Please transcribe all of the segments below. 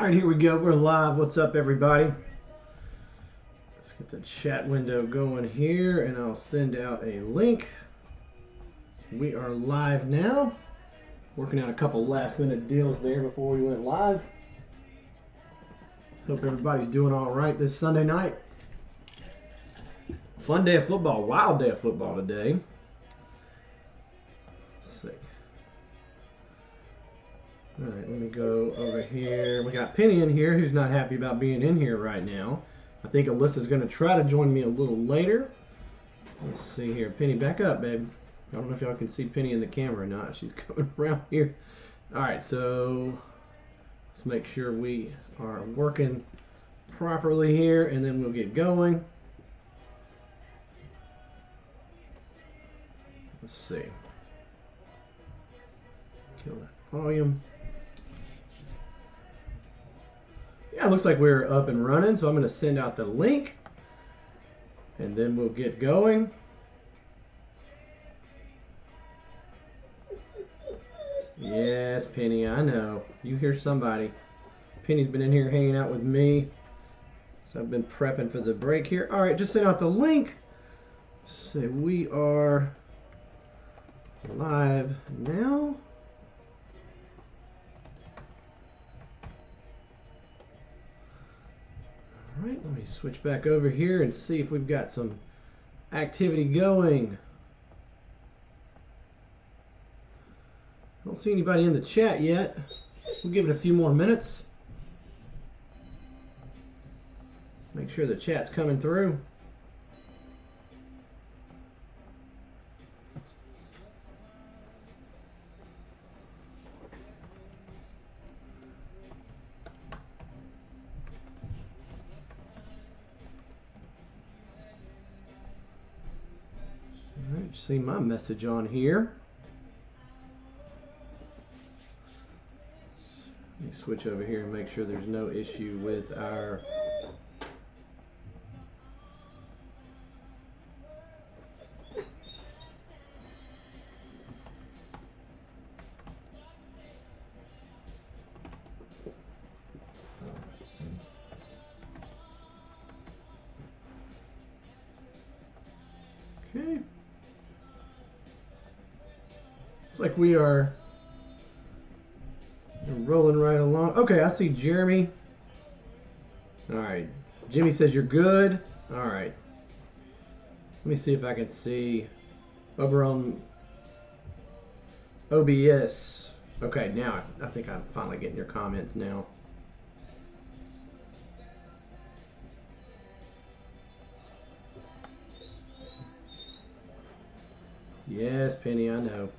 All right, here we go. We're live. What's up, everybody? Let's get the chat window going here, and I'll send out a link. We are live now. Working out a couple last-minute deals there before we went live. Hope everybody's doing all right this Sunday night. Fun day of football. Wild day of football today. Let's see. All right, let me go over here. We got Penny in here, who's not happy about being in here right now. I think Alyssa's going to try to join me a little later. Let's see here. Penny, back up, babe. I don't know if y'all can see Penny in the camera or not. She's coming around here. All right, so let's make sure we are working properly here, and then we'll get going. Let's see. Kill that volume. Yeah, it looks like we're up and running, so I'm going to send out the link, and then we'll get going. Yes, Penny, I know. You hear somebody. Penny's been in here hanging out with me, so I've been prepping for the break here. All right, just send out the link. So we are live now. All right, let me switch back over here and see if we've got some activity going. I don't see anybody in the chat yet. We'll give it a few more minutes. Make sure the chat's coming through. All right, see my message on here. Let me switch over here and make sure there's no issue with our okay. Looks like we are rolling right along. Okay, I see Jeremy. All right. Jimmy says you're good. All right. Let me see if I can see over on OBS. Okay, now I think I'm finally getting your comments now. Yes, Penny, I know.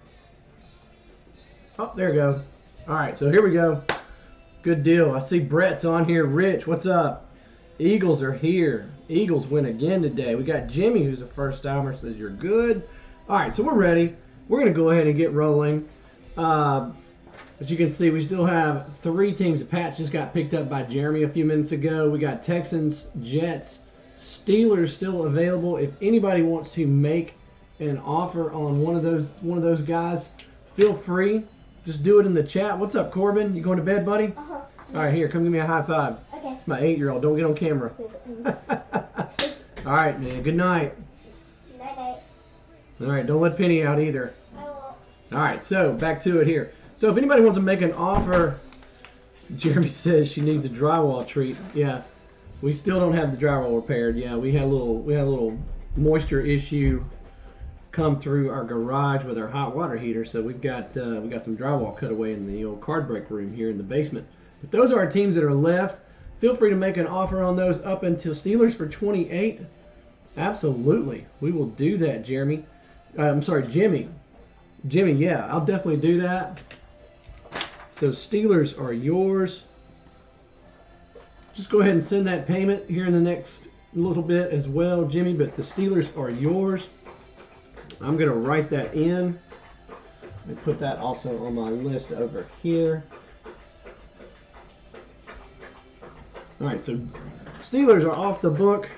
Oh, there we go. All right, so here we go. Good deal. I see Brett's on here. Rich, what's up? Eagles are here. Eagles win again today. We got Jimmy, who's a first-timer, says you're good. All right, so we're ready. We're going to go ahead and get rolling. As you can see, we still have 3 teams. Pat just got picked up by Jeremy a few minutes ago. We got Texans, Jets, Steelers still available. If anybody wants to make an offer on one of those guys, feel free. Just do it in the chat. What's up, Corbin? You going to bed, buddy? Uh-huh. All right, here, come give me a high five. Okay. It's my 8-year-old. Don't get on camera. All right, man. Good night. Night-night. All right, don't let Penny out either. I won't. All right, so back to it here. So if anybody wants to make an offer, Jeremy says she needs a drywall treat. Yeah, we still don't have the drywall repaired. Yeah, we had a little moisture issue come through our garage with our hot water heater, so we got some drywall cut away in the old card break room here in the basement. But those are our teams that are left. Feel free to make an offer on those up until Steelers for 28. Absolutely, we will do that, Jeremy. I'm sorry, Jimmy. Jimmy, yeah, I'll definitely do that. So Steelers are yours. Just go ahead and send that payment here in the next little bit as well, Jimmy. But the Steelers are yours. I'm going to write that in. Let me put that also on my list over here. All right, so Steelers are off the book.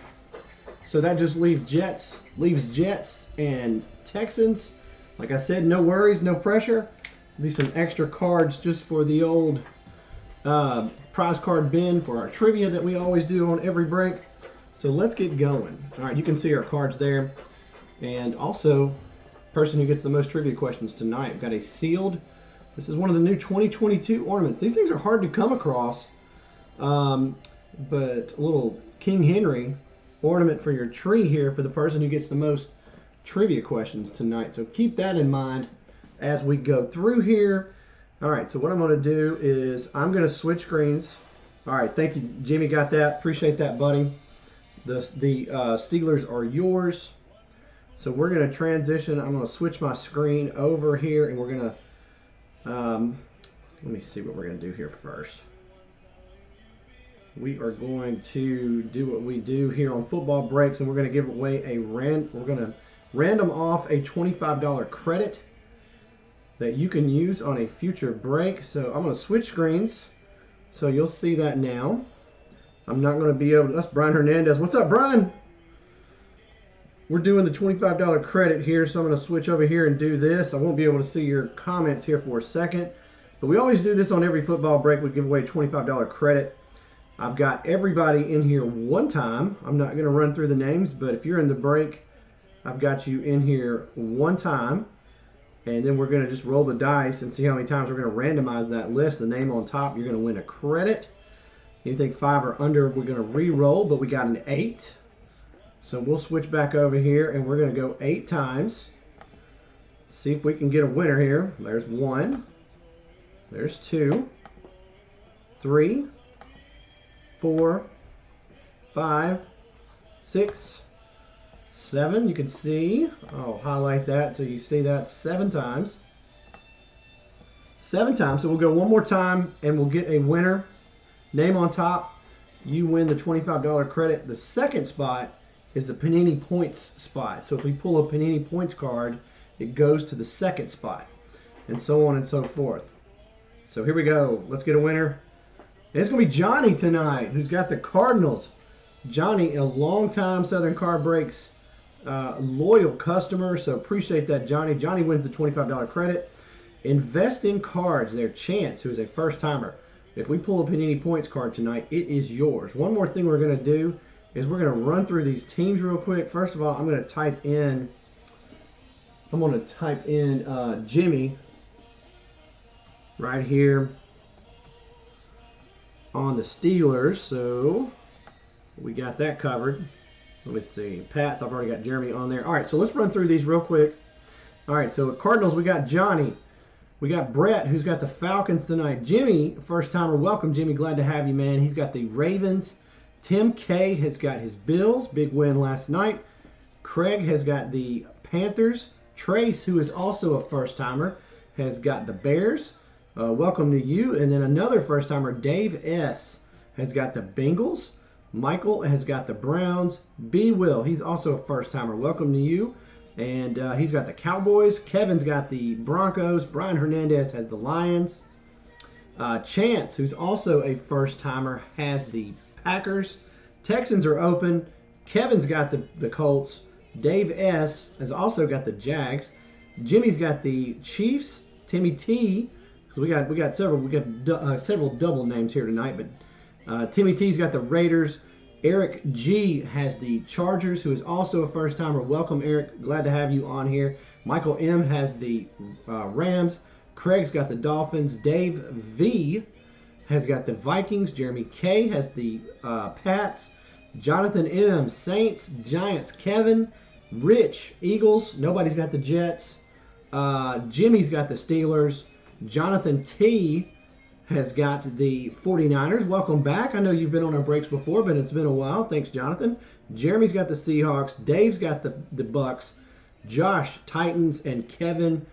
So that just leaves Jets and Texans. Like I said, no worries, no pressure. Be some extra cards just for the old prize card bin for our trivia that we always do on every break. So let's get going. All right, you can see our cards there. And also, person who gets the most trivia questions tonight. We've got a sealed. This is one of the new 2022 ornaments. These things are hard to come across. But a little King Henry ornament for your tree here for the person who gets the most trivia questions tonight. So keep that in mind as we go through here. All right, so what I'm going to do is I'm going to switch screens. All right, thank you, Jimmy. Got that. Appreciate that, buddy. The Steelers are yours. So we're going to transition. I'm going to switch my screen over here, and we're going to, let me see what we're going to do here first. We are going to do what we do here on football breaks, and we're going to give away we're going to random off a $25 credit that you can use on a future break. So I'm going to switch screens. So you'll see that now. I'm not going to be able to, that's Brian Hernandez. What's up, Brian? We're doing the $25 credit here, so I'm going to switch over here and do this. I won't be able to see your comments here for a second, but we always do this on every football break. We give away a $25 credit. I've got everybody in here one time. I'm not going to run through the names, but if you're in the break, I've got you in here one time. And then we're going to just roll the dice and see how many times we're going to randomize that list. The name on top, you're going to win a credit. Anything 5 or under, we're going to re-roll, but we got an 8. So we'll switch back over here, and we're going to go 8 times. See if we can get a winner here. There's 1. There's 2. 3. 4. 5. 6. 7, you can see. I'll highlight that so you see that 7 times. 7 times. So we'll go one more time and we'll get a winner. Name on top. You win the $25 credit. The second spot is the Panini Points spot. So if we pull a Panini Points card, it goes to the second spot. And so on and so forth. So here we go. Let's get a winner. And it's going to be Johnny tonight, who's got the Cardinals. Johnny, a long-time Southern Card Breaks loyal customer, so appreciate that, Johnny. Johnny wins the $25 credit. Invest in cards. Their Chance, who is a first-timer. If we pull a Panini Points card tonight, it is yours. One more thing we're going to do is we're going to run through these teams real quick. First of all, I'm going to type in Jimmy right here on the Steelers. So we got that covered. Let me see. Pats, I've already got Jeremy on there. All right, so let's run through these real quick. All right, so at Cardinals, we got Johnny. We got Brett, who's got the Falcons tonight. Jimmy, first timer. Welcome, Jimmy. Glad to have you, man. He's got the Ravens. Tim K has got his Bills. Big win last night. Craig has got the Panthers. Trace, who is also a first timer, has got the Bears. Welcome to you. And then another first timer, Dave S, has got the Bengals. Michael has got the Browns. B. Will, he's also a first-timer. Welcome to you. And he's got the Cowboys. Kevin's got the Broncos. Brian Hernandez has the Lions. Chance, who's also a first-timer, has the Packers. Texans are open. Kevin's got the Colts. Dave S. has also got the Jags. Jimmy's got the Chiefs. Timmy T. So we got several double names here tonight, but Timmy T's got the Raiders. Eric G has the Chargers, who is also a first-timer. Welcome, Eric. Glad to have you on here. Michael M has the Rams. Craig's got the Dolphins. Dave V has got the Vikings. Jeremy K has the Pats. Jonathan M, Saints. Giants. Kevin. Rich, Eagles. Nobody's got the Jets. Jimmy's got the Steelers. Jonathan T has got the 49ers. Welcome back. I know you've been on our breaks before, but it's been a while. Thanks, Jonathan. Jeremy's got the Seahawks. Dave's got the Bucks. Josh, Titans, and Kevin.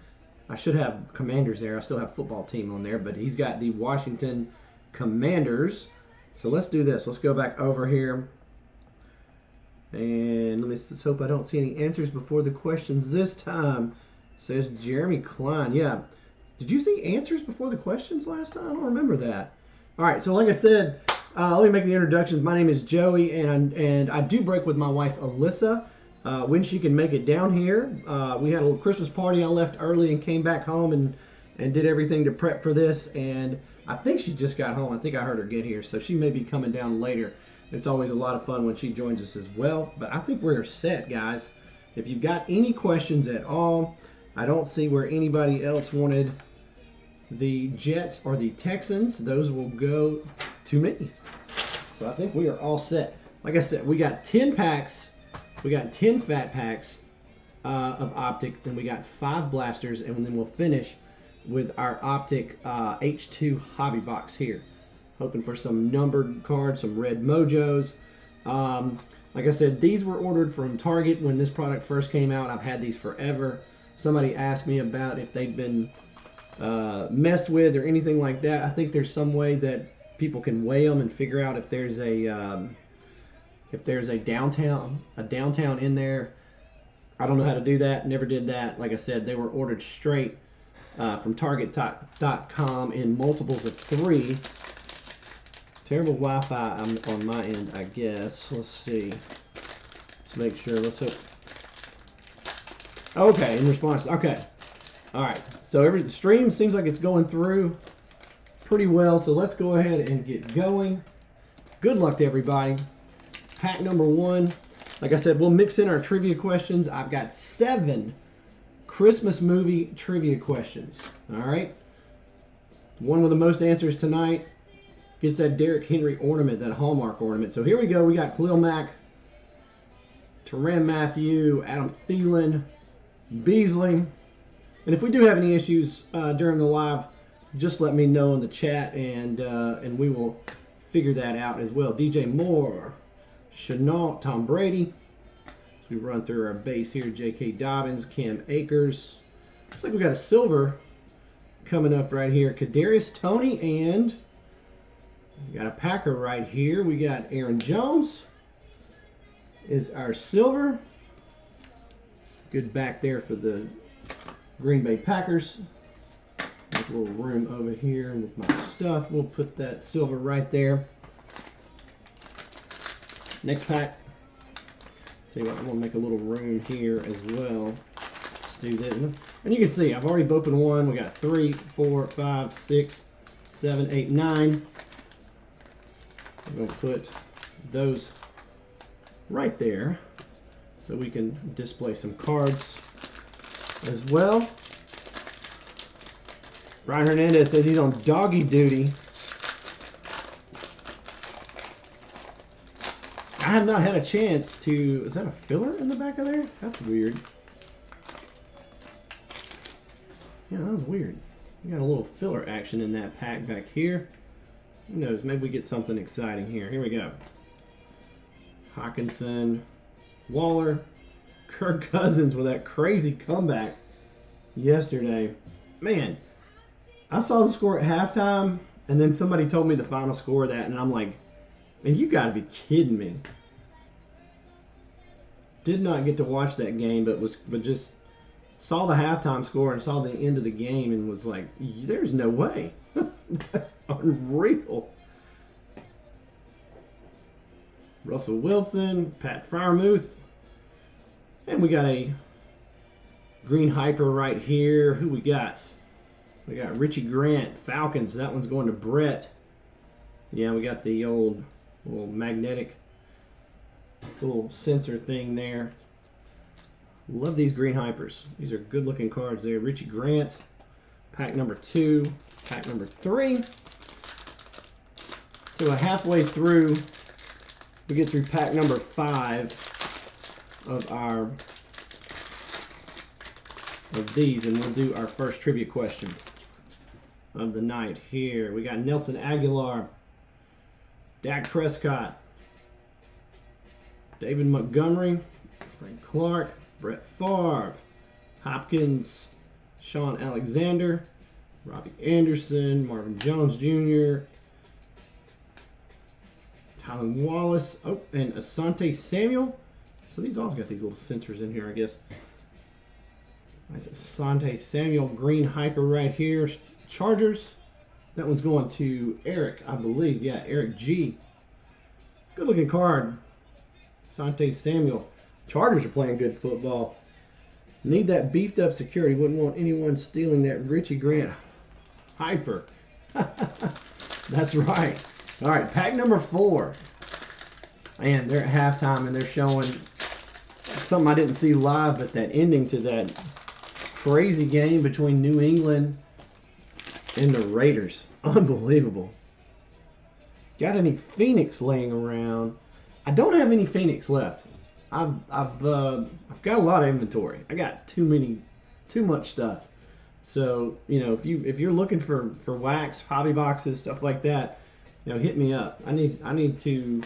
I should have Commanders there. I still have football team on there, but he's got the Washington Commanders. So let's do this. Let's go back over here. And let's hope I don't see any answers before the questions this time. Says Jeremy Klein. Yeah. Did you see answers before the questions last time? I don't remember that. All right, so like I said, let me make the introductions. My name is Joey, and I do break with my wife, Alyssa, when she can make it down here. We had a little Christmas party. I left early and came back home and did everything to prep for this. And I think she just got home. I think I heard her get here, so she may be coming down later. It's always a lot of fun when she joins us as well. But I think we're set, guys. If you've got any questions at all, I don't see where anybody else wanted the Jets or the Texans. Those will go to me. So I think we are all set. Like I said, we got 10 packs. We got 10 fat packs of Optic. Then we got 5 blasters. And then we'll finish with our Optic H2 hobby box here. Hoping for some numbered cards, some red mojos. Like I said, these were ordered from Target when this product first came out. I've had these forever. Somebody asked me about if they've been messed with or anything like that. I think there's some way that people can weigh them and figure out if there's a downtown in there. I don't know how to do that. Never did that. Like I said, they were ordered straight from Target.com in multiples of 3. Terrible Wi-Fi on my end, I guess. Let's see. Let's make sure. Let's hope. Okay, in response. Okay. All right. So the stream seems like it's going through pretty well. So let's go ahead and get going. Good luck to everybody. Pack number 1. Like I said, we'll mix in our trivia questions. I've got 7 Christmas movie trivia questions. All right. One with the most answers tonight gets that Derrick Henry ornament, that Hallmark ornament. So here we go. We got Khalil Mack, Tyrann Mathieu, Adam Thielen, Beasley. And if we do have any issues during the live, just let me know in the chat, and we will figure that out as well. DJ Moore, Chenault, Tom Brady. So we run through our base here. J.K. Dobbins, Cam Akers. Looks like we got a silver coming up right here. Kadarius Toney, and we got a Packer right here. We got Aaron Jones is our silver. Good back there for the Green Bay Packers. Make a little room over here with my stuff. We'll put that silver right there. Next pack. See what, we'll make a little room here as well. Let's do this. And you can see I've already opened one. We got 3, 4, 5, 6, 7, 8, 9. I'm going to put those right there so we can display some cards as well. Brian Hernandez says he's on doggy duty. I have not had a chance to... Is that a filler in the back of there? That's weird. Yeah, that was weird. We got a little filler action in that pack back here. Who knows? Maybe we get something exciting here. Here we go. Hawkinson, Waller, Kirk Cousins with that crazy comeback yesterday. Man, I saw the score at halftime, and then somebody told me the final score of that, and I'm like, man, you got to be kidding me. Did not get to watch that game, but just saw the halftime score and saw the end of the game and was like, there's no way. That's unreal. Russell Wilson, Pat Freiermuth, and we got a green hyper right here. Who we got? We got Richie Grant, Falcons. That one's going to Brett. Yeah, we got the old little magnetic little sensor thing there. Love these green hypers. These are good looking cards there. Richie Grant, pack number 2, pack number 3. So halfway through, we get through pack number 5 of these, and we'll do our first trivia question of the night here. We got Nelson Aguilar, Dak Prescott, David Montgomery, Frank Clark, Brett Favre, Hopkins, Sean Alexander, Robbie Anderson, Marvin Jones Jr., Tylan Wallace, and Asante Samuel. So these all got these little sensors in here, I guess. Nice Asante Samuel, green hyper right here. Chargers. That one's going to Eric, I believe. Yeah, Eric G. Good looking card. Asante Samuel. Chargers are playing good football. Need that beefed up security. Wouldn't want anyone stealing that Richie Grant hyper. That's right. All right, pack number 4. Man, they're at halftime and they're showing something I didn't see live, but that ending to that crazy game between New England and the Raiders. Unbelievable. Got any Phoenix laying around? I don't have any Phoenix left. I've got a lot of inventory. I got too much stuff. So if you're looking for wax, hobby boxes, stuff like that, hit me up. I need to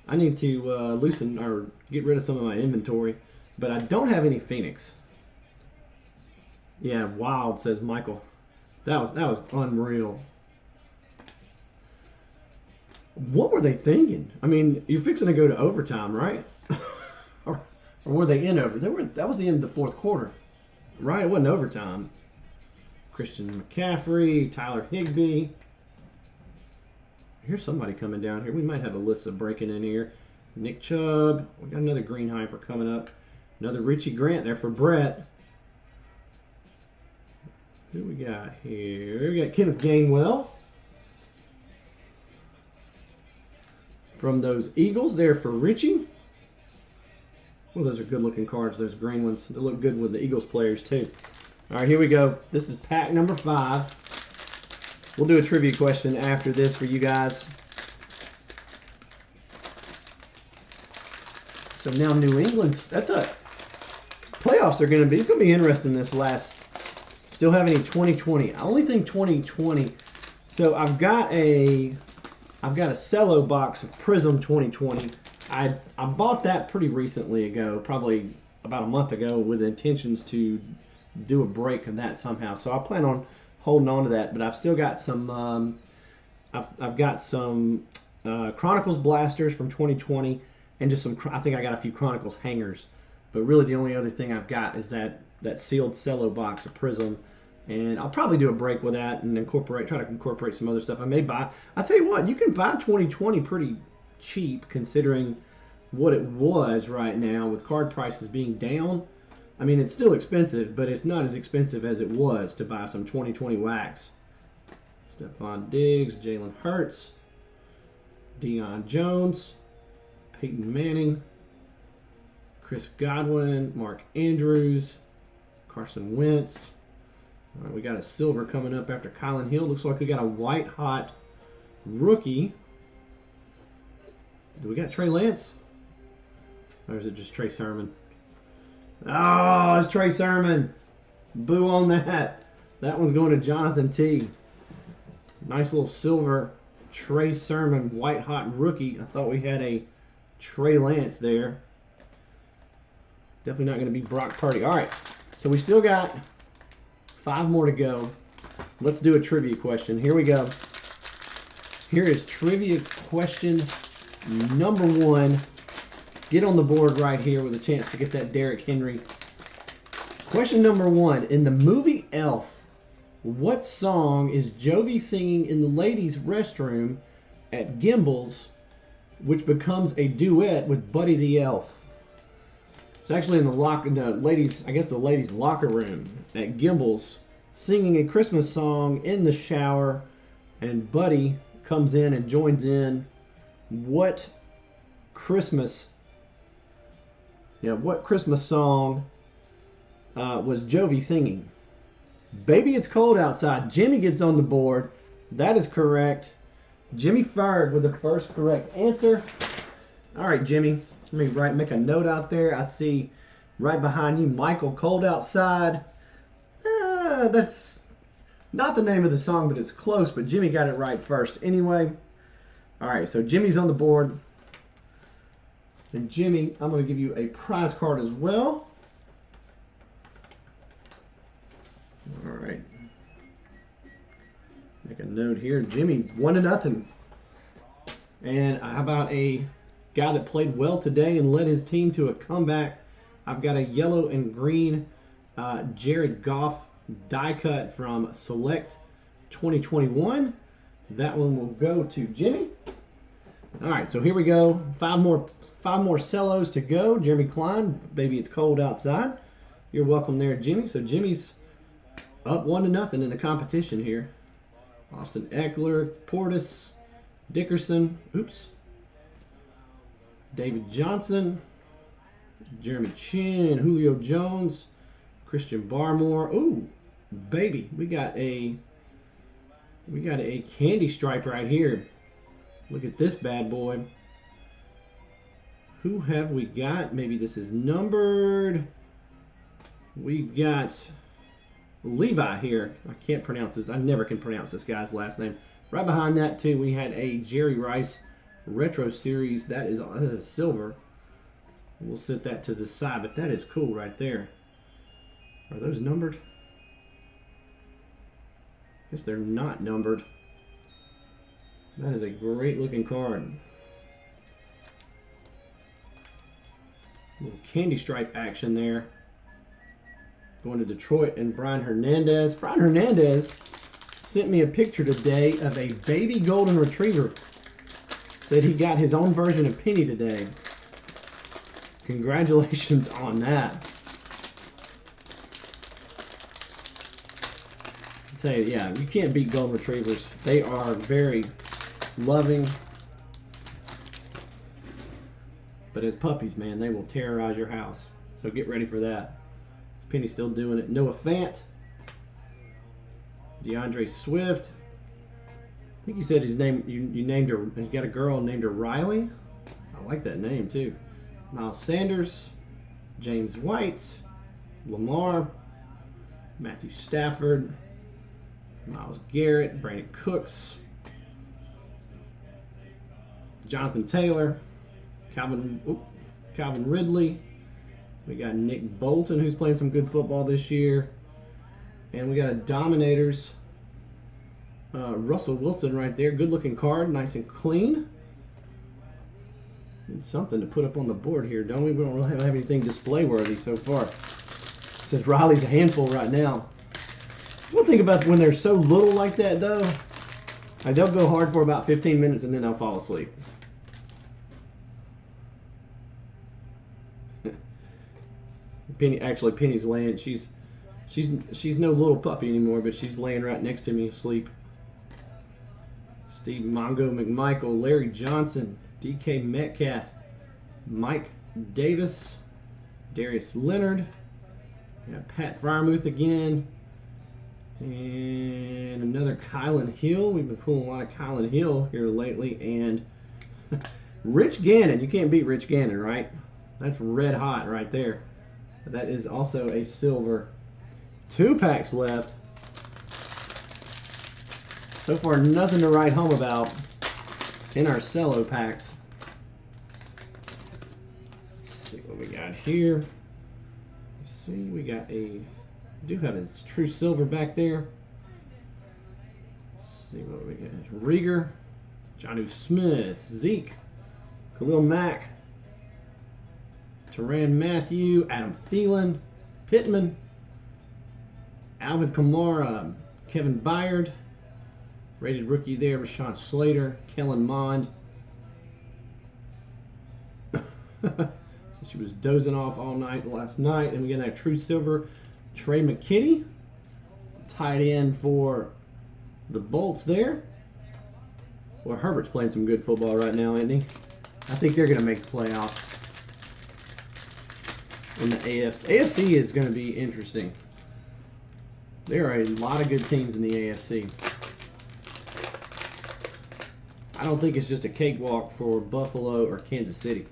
loosen or get rid of some of my inventory, but I don't have any Phoenix. Yeah, wild, says Michael. That was unreal. What were they thinking? I mean, you're fixing to go to overtime, right? or were they in over? That was the end of the 4th quarter, right? It wasn't overtime. Christian McCaffrey, Tyler Higbee. Here's somebody coming down here. We might have Alyssa breaking in here. Nick Chubb. We got another Green Hyper coming up. Another Richie Grant there for Brett. Who we got here? We got Kenneth Gainwell. From those Eagles there for Richie. Well, those are good-looking cards, those green ones. They look good with the Eagles players, too. All right, here we go. This is pack number 5. We'll do a trivia question after this for you guys. So now New England's, that's a playoffs are going to be. It's going to be interesting this last. Still have any 2020. I only think 2020. So I've got a cello box of Prism 2020. I bought that pretty recently ago, probably about a month ago, with intentions to do a break of that somehow. So I plan on holding on to that. But I've still got some. I've got some Chronicles blasters from 2020, and just some. I think I got a few Chronicles hangers. But really, the only other thing I've got is that sealed cello box of Prism. And I'll probably do a break with that and try to incorporate some other stuff. I may buy. I'll tell you what, you can buy 2020 pretty cheap considering what it was right now with card prices being down. I mean, it's still expensive, but it's not as expensive as it was to buy some 2020 wax. Stephon Diggs, Jalen Hurts, Deion Jones, Peyton Manning, Chris Godwin, Mark Andrews, Carson Wentz. All right, we got a silver coming up after Kylan Hill. Looks like we got a white hot rookie. Do we got Trey Lance? Or is it just Trey Sermon? Oh, it's Trey Sermon. Boo on that. That one's going to Jonathan T. Nice little silver Trey Sermon white hot rookie. I thought we had a Trey Lance there. Definitely not going to be Brock Purdy. All right, so we still got 5 more to go. Let's do a trivia question. Here we go. Here is trivia question number 1. Get on the board right here with a chance to get that Derrick Henry. Question number 1. In the movie Elf, what song is Jovi singing in the ladies' restroom at Gimbel's, which becomes a duet with Buddy the Elf? It's actually in the ladies' locker room at Gimbel's, singing a Christmas song in the shower, and Buddy comes in and joins in. What Christmas song was Jovi singing? Baby, It's Cold Outside. Jimmy gets on the board. That is correct. Jimmy Ferg with the first correct answer. All right, Jimmy. Let me make a note out there. I see right behind you, Michael, Cold Outside. That's not the name of the song, but it's close. But Jimmy got it right first anyway. All right, so Jimmy's on the board. And Jimmy, I'm going to give you a prize card as well. All right. Make a note here. Jimmy, 1-0. And how about a guy that played well today and led his team to a comeback? I've got a yellow and green Jared Goff die cut from Select 2021. That one will go to Jimmy. All right, so here we go. 5 more cellos to go. Jeremy Klein, Baby, It's Cold Outside. You're welcome there, Jimmy. So Jimmy's up 1-0 in the competition here. Austin Eckler, Portis, Dickerson, oops, David Johnson, Jeremy Chin, Julio Jones, Christian Barmore. Ooh, baby, we got a candy stripe right here. Look at this bad boy. Who have we got? Maybe this is numbered. We got Levi here. I can't pronounce this. I never can pronounce this guy's last name. Right behind that too, we had a Jerry Rice Retro Series. That is a silver. We'll set that to the side, but that is cool right there. Are those numbered? I guess they're not numbered. That is a great looking card. Little candy stripe action there. Going to Detroit and Brian Hernandez. Brian Hernandez sent me a picture today of a baby golden retriever. Said he got his own version of Penny today. Congratulations on that. I tell you, yeah, you can't beat golden retrievers. They are very loving. But as puppies, man, they will terrorize your house. So get ready for that. Penny's still doing it. Noah Fant, DeAndre Swift. I think you said his name. You named her. You got a girl named her Riley. I like that name too. Miles Sanders, James White, Lamar, Matthew Stafford, Myles Garrett, Brandon Cooks, Jonathan Taylor, Calvin Ridley. We got Nick Bolton, who's playing some good football this year. And we got a Dominators, Russell Wilson right there. Good looking card, nice and clean. And something to put up on the board here, don't we? We don't really have anything display worthy so far. It says Riley's a handful right now. One thing about when they're so little like that, though, they'll go hard for about 15 minutes and then they'll fall asleep. Penny's laying. She's no little puppy anymore, but she's laying right next to me asleep. Steve Mongo McMichael, Larry Johnson, DK Metcalf, Mike Davis, Darius Leonard, Pat Freiermuth again, and another Kylan Hill. We've been pulling a lot of Kylan Hill here lately, and Rich Gannon. You can't beat Rich Gannon, right? That's red hot right there. That is also a silver. 2 packs left. So far, nothing to write home about in our cello packs. Let's see what we got here. Let's see, we do have his true silver back there. Let's see what we got. Rieger, Jonnu Smith, Zeke, Khalil Mack, Tyrann Mathieu, Adam Thielen, Pittman, Alvin Kamara, Kevin Byard, rated rookie there, Rashawn Slater, Kellen Mond. She was dozing off all night last night. And we get that true silver, Trey McKinney, tight end for the Bolts there. Well, Herbert's playing some good football right now, isn't he? I think they're going to make the playoffs. In the AFC. AFC is going to be interesting. There are a lot of good teams in the AFC. I don't think it's just a cakewalk for Buffalo or Kansas City.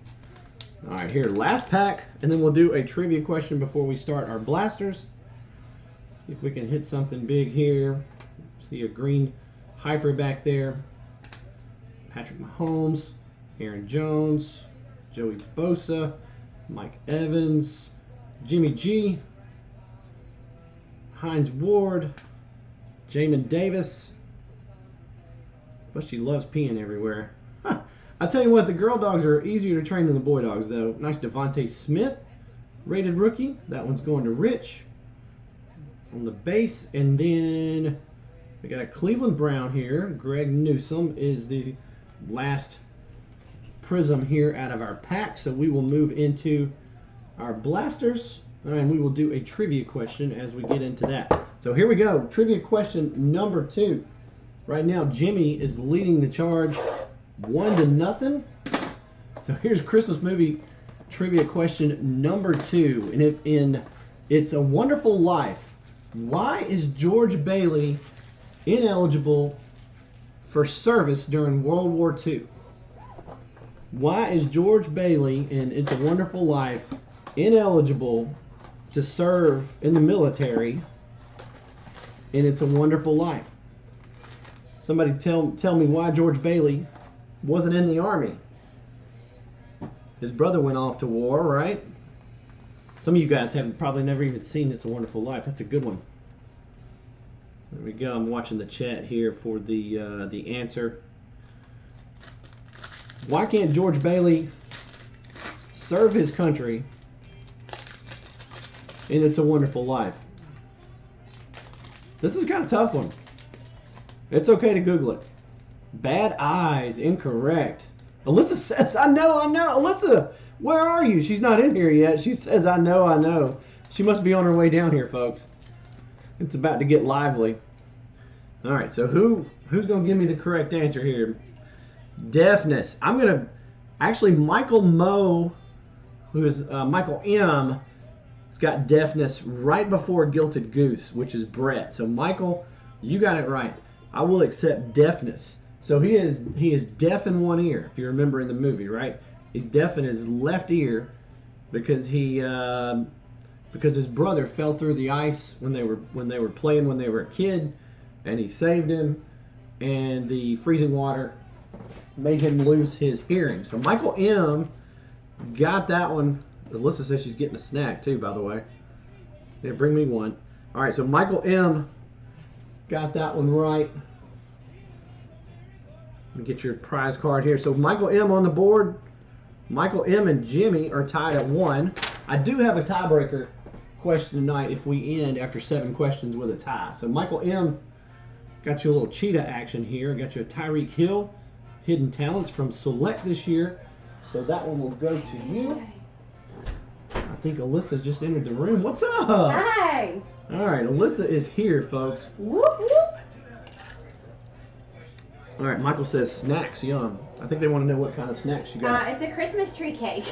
All right, here, last pack, and then we'll do a trivia question before we start our blasters. See if we can hit something big here. See a green hyper back there. Patrick Mahomes, Aaron Jones, Joey Bosa, Mike Evans, Jimmy G, Hines Ward, Jamin Davis. But she loves peeing everywhere. I tell you what, the girl dogs are easier to train than the boy dogs, though. Nice Devontae Smith, rated rookie. That one's going to Rich on the base. And then we got a Cleveland Brown here. Greg Newsome is the last prism here out of our pack, so we will move into our blasters and we will do a trivia question as we get into that. So here we go, trivia question number 2. Right now, Jimmy is leading the charge 1-0. So here's Christmas movie trivia question number 2. And in It's a Wonderful Life, why is George Bailey ineligible for service during World War II? Why is George Bailey in It's a Wonderful Life ineligible to serve in the military in It's a Wonderful Life? Somebody tell me why George Bailey wasn't in the Army. His brother went off to war, right? Some of you guys have probably never even seen It's a Wonderful Life. That's a good one. There we go. I'm watching the chat here for the answer. Why can't George Bailey serve his country in It's a Wonderful Life? This is kind of a tough one. It's okay to Google it. Bad eyes, incorrect. Alyssa says, I know. Alyssa, where are you? She's not in here yet. She says, I know. She must be on her way down here, folks. It's about to get lively. All right, so who's going to give me the correct answer here? Deafness. I'm going to, actually, Michael Moe, who is Michael M, has got deafness right before Gilted Goose, which is Brett. So, Michael, you got it right. I will accept deafness. So he is deaf in one ear, if you remember in the movie, right? He's deaf in his left ear because because his brother fell through the ice when they were playing when they were a kid, and he saved him, and the freezing water made him lose his hearing. So Michael M got that one. Alyssa says she's getting a snack too, by the way. Yeah, bring me one. All right, so Michael M got that one right. Let me get your prize card here. So Michael M on the board. Michael M and Jimmy are tied at 1. I do have a tiebreaker question tonight if we end after 7 questions with a tie. So Michael M got you a little cheetah action here. I got you a Tyreek Hill, Hidden Talents from Select this year. So that one will go to you. I think Alyssa just entered the room. What's up? Hi. All right, Alyssa is here, folks. Whoop, whoop. All right, Michael says snacks, yum. I think they want to know what kind of snacks you got. It's a Christmas tree cake.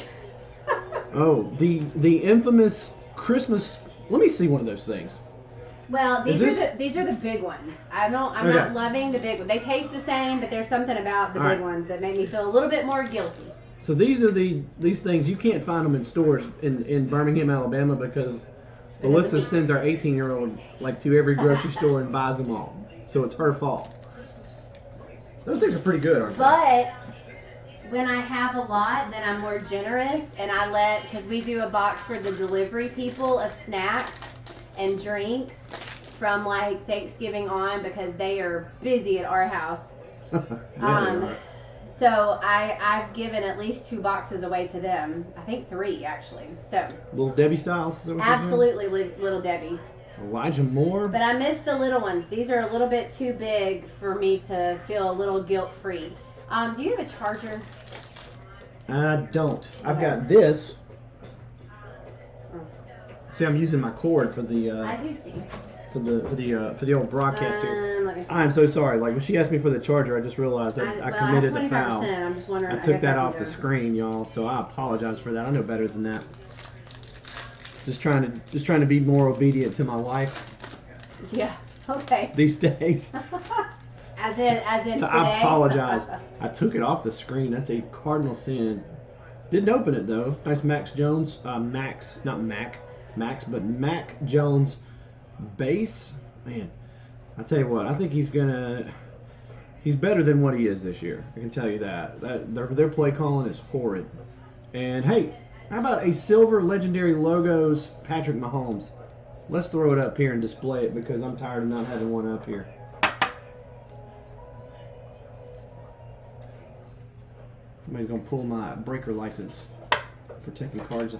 Oh, the infamous Christmas. Let me see one of those things. Well, these are the big ones. I'm not loving the big ones. They taste the same, but there's something about the big ones that make me feel a little bit more guilty. So these are these things you can't find them in stores in Birmingham, Alabama, because Alyssa sends our 18-year-old like to every grocery store and buys them all. So it's her fault. Those things are pretty good, aren't they? But when I have a lot, then I'm more generous, and because we do a box for the delivery people of snacks and drinks from like Thanksgiving on, because they are busy at our house. So I've given at least 2 boxes away to them. I think 3 actually. So Little Debbie styles. Is that what absolutely, Little Debbie's. Elijah Moore. But I miss the little ones. These are a little bit too big for me to feel a little guilt-free. Do you have a charger? I don't. Okay. I've got this. See, I'm using my cord for the. I do see. For the old broadcast here. I'm so sorry. Like when she asked me for the charger, I just realized I committed a foul. I'm just wondering. I took that off the screen, y'all. So I apologize for that. I know better than that. Just trying to be more obedient to my wife. Yeah. Okay. These days. As in so today. I apologize. I took it off the screen. That's a cardinal sin. Didn't open it though. Nice Max Jones. Max Jones bass. Man, I tell you what. I think he's better than what he is this year. I can tell you that. Their play calling is horrid. And hey, how about a silver legendary logos Patrick Mahomes? Let's throw it up here and display it because I'm tired of not having one up here. Somebody's gonna pull my breaker license for taking cards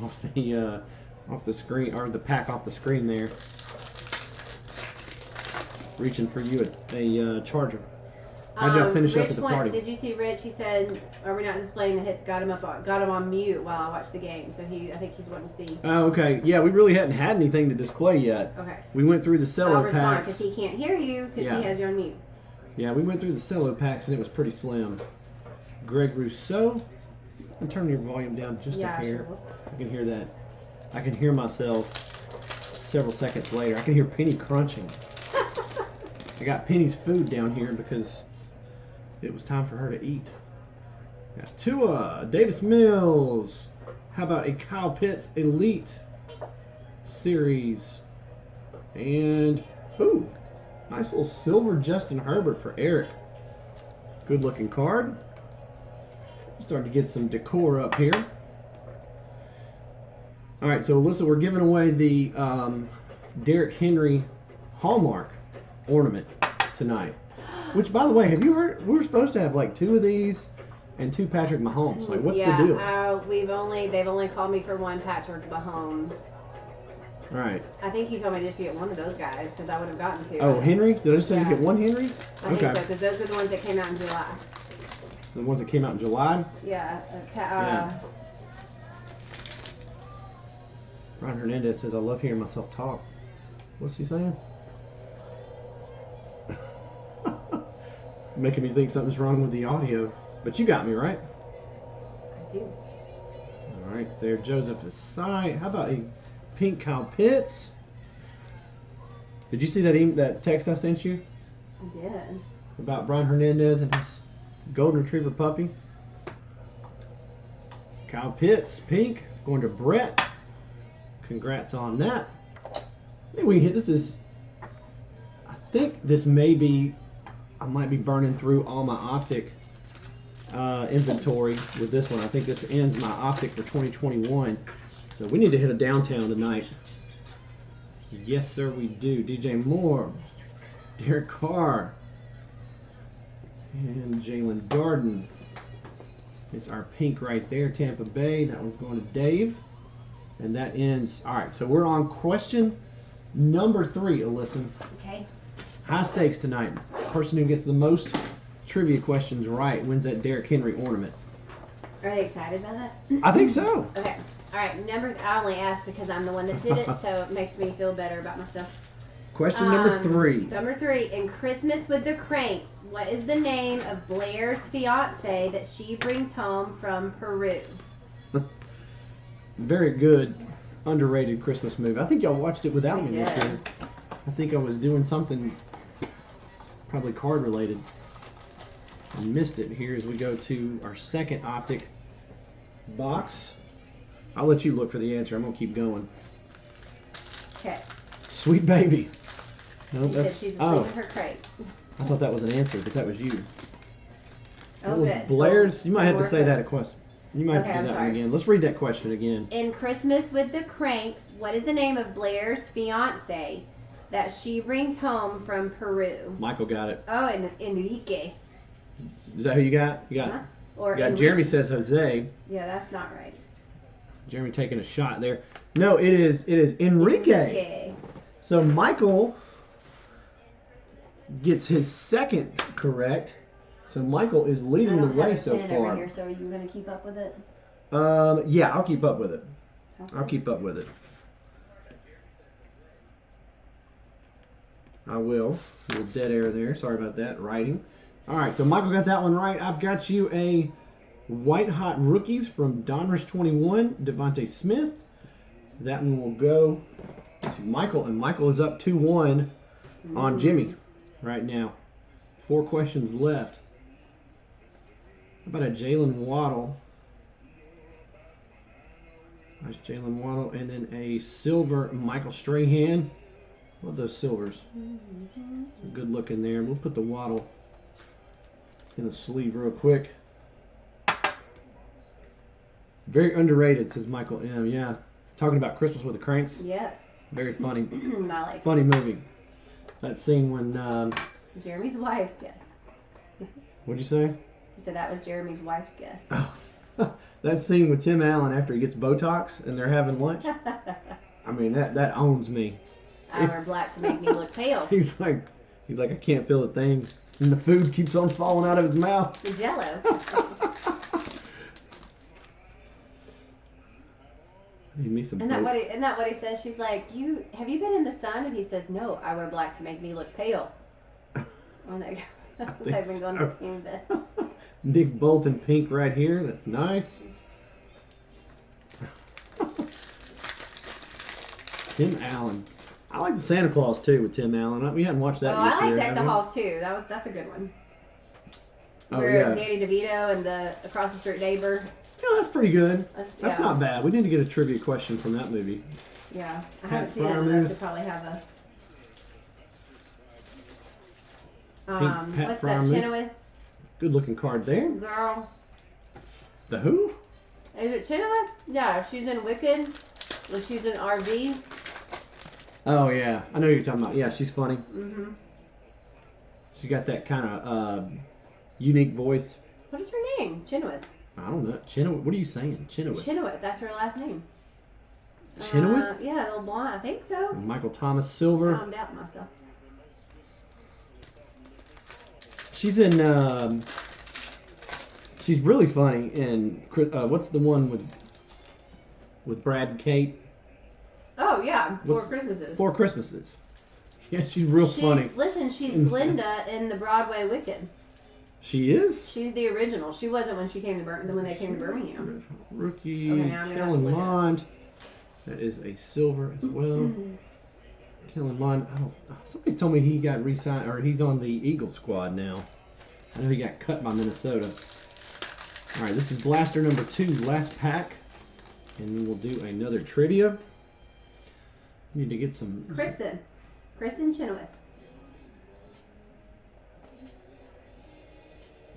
off the screen, or the pack off the screen there. Reaching for you a charger. How'd y'all finish up Rich at the party? Did you see Rich? He said, "Are we not displaying the hits?" Got him on mute while I watched the game. So I think he's wanting to see. Oh, okay. Yeah, we really hadn't had anything to display yet. Okay. We went through the cello I'll respond packs. because he can't hear you because he has you on mute. Yeah, we went through the cello packs and it was pretty slim. Greg Rousseau. And turn your volume down just a hair. Sure. I can hear that. I can hear myself several seconds later. I can hear Penny crunching. I got Penny's food down here because it was time for her to eat. Got Tua, Davis Mills. How about a Kyle Pitts Elite Series? And, ooh, nice little silver Justin Herbert for Eric. Good looking card. Starting to get some decor up here. All right, so Alyssa, we're giving away the Derrick Henry Hallmark ornament tonight. Which, by the way, have you heard? We were supposed to have like 2 of these and 2 Patrick Mahomes. Like, what's the deal? They've only called me for 1 Patrick Mahomes. All right. I think you told me just to get 1 of those guys because I would have gotten 2. Oh, Henry? Did I just tell you to get 1 Henry? I think so because those are the ones that came out in July. The ones that came out in July? Yeah. Ron Hernandez says, I love hearing myself talk. What's he saying? Making me think something's wrong with the audio. But you got me, right? I do. All right, there, Joseph Asai. How about a pink Kyle Pitts? Did you see that text I sent you? I did. About Brian Hernandez and his golden retriever puppy? Kyle Pitts, pink, going to Brett. Congrats on that. Maybe we can hit this. I think this may be, I might be burning through all my Optic inventory with this one. I think this ends my Optic for 2021. So we need to hit a downtown tonight. Yes, sir, we do. DJ Moore, Derek Carr, and Jalen Darden. Is our pink right there, Tampa Bay. That one's going to Dave. And that ends. All right, so we're on question number 3, Alyssa. Okay. High stakes tonight. Person who gets the most trivia questions right wins that Derrick Henry ornament. Are they excited about that? I think so. Okay. All right. I only asked because I'm the one that did it, so it makes me feel better about myself. Question number 3. Number 3. In Christmas with the Cranks, what is the name of Blair's fiance that she brings home from Peru? Very good, underrated Christmas movie. I think y'all watched it without me did. this year. I think I was doing something probably card related. I missed it here as we go to our second Optic box. I'll let you look for the answer. I'm going to keep going. Okay. Sweet baby. No, She said she's asleep in her crate. I thought that was an answer, but that was you. Oh, That was good. Blair's. You might have to More say that a questions. question. You might have to do I'm that sorry. one again. Let's read that question again. In Christmas with the Cranks, what is the name of Blair's fiance that she brings home from Peru? Michael got it. Oh, Enrique. Is that who you got? You got. Huh? Or You got Enrique. Jeremy says Jose. Yeah, that's not right. Jeremy taking a shot there. No, it is Enrique. So Michael gets his second correct. So Michael is leading the way so Over far. here, so are you going to keep up with it? Yeah, I'll keep up with it. Okay. I'll keep up with it. I will. A little dead air there. Sorry about that. Writing. All right, so Michael got that one right. I've got you a White Hot Rookies from Donruss 21, Devontae Smith. That one will go to Michael, and Michael is up 2-1 on Jimmy right now. 4 questions left. How about a Jalen Waddle? There's Jalen Waddle, and then a silver Michael Strahan. Love those silvers. Good looking there. We'll put the Waddle in the sleeve real quick. Very underrated, says Michael M. Yeah. Talking about Christmas with the Cranks. Yes. Very funny. I like Funny movie. That scene when... Jeremy's wife's guess. What'd you say? He said that was Jeremy's wife's guess. Oh. That scene with Tim Allen after he gets Botox and they're having lunch. I mean, that owns me. I wear black to make me look pale. He's like, I can't feel a thing. And the food keeps on falling out of his mouth. The Jello. Need me some Isn't that what he says? She's like, have you been in the sun? And he says, no, I wear black to make me look pale. Oh, there you go. I've been going to team bed. Nick Bolton pink right here. That's nice. Tim Allen. I like the Santa Claus too with Tim Allen. We hadn't watched that this I year. like Deck the Halls too. That's a good one. Oh, Where yeah. Danny DeVito and the across the street neighbor. Yeah, that's pretty good. That's yeah. not bad. We need to get a trivia question from that movie. Yeah, I Pat haven't seen it, but they probably have a. Pat What's Fryer that? movie. Chenoweth? Good looking card there. Girl. The who? Is it Chenoweth? Yeah, she's in Wicked. And she's in RV. Oh yeah, I know who you're talking about. Yeah, she's funny. Mm-hmm. She's got that kind of unique voice. What is her name? Chenoweth. I don't know. Chenoweth. What are you saying? Chenoweth. Chenoweth. That's her last name. Chenoweth? Yeah, little blonde. I think so. And Michael Thomas Silver. I'm doubting myself. She's in. She's really funny in. What's the one with Brad and Kate? Oh yeah, Four Christmases. Four Christmases. Yeah, she's real funny. Listen, she's Glinda in the Broadway Wicked. She is? She's the original. She wasn't when she came to when they came to Birmingham. Rookie, Okay, now I'm gonna have to Kellen look it up. Mond. That is a silver as well. Kellen Mond. Somebody's told me he got re-signed, or he's on the Eagle squad now. I know he got cut by Minnesota. All right, this is blaster number 2, last pack, and then we'll do another trivia. Need to get some. Kristen Chenoweth.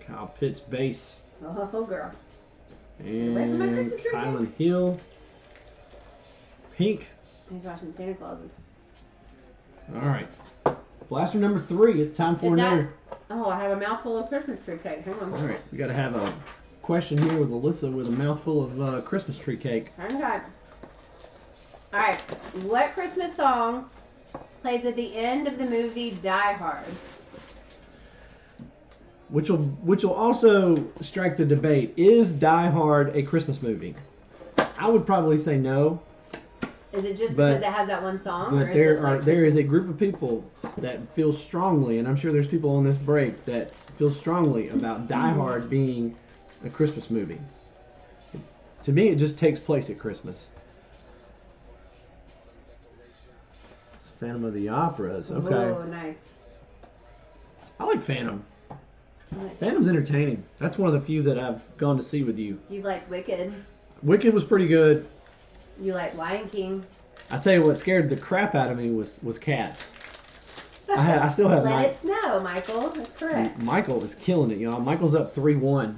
Kyle Pitts base. Oh girl. And Away from my Christmas tree, Kylan Hill. Pink. He's watching Santa Claus. All right. Blaster number 3. It's time for another. Oh, I have a mouthful of Christmas tree cake. Hang on. All right. We got to have a question here with Alyssa with a mouthful of Christmas tree cake. Okay. All right. What Christmas song plays at the end of the movie Die Hard? Which will also strike the debate. Is Die Hard a Christmas movie? I would probably say no. Is it just because it has that one song? But there is a group of people that feel strongly, and I'm sure there's people on this break that feel strongly about Die Hard being a Christmas movie. To me, it just takes place at Christmas. It's Phantom of the Operas. Okay. Oh, nice. I like Phantom. Phantom's entertaining. That's one of the few that I've gone to see with you. You liked Wicked. Wicked was pretty good. You like Lion King. I tell you what scared the crap out of me was Cats. I still have Let It Snow, Michael. That's correct. Michael is killing it, y'all. Michael's up 3-1.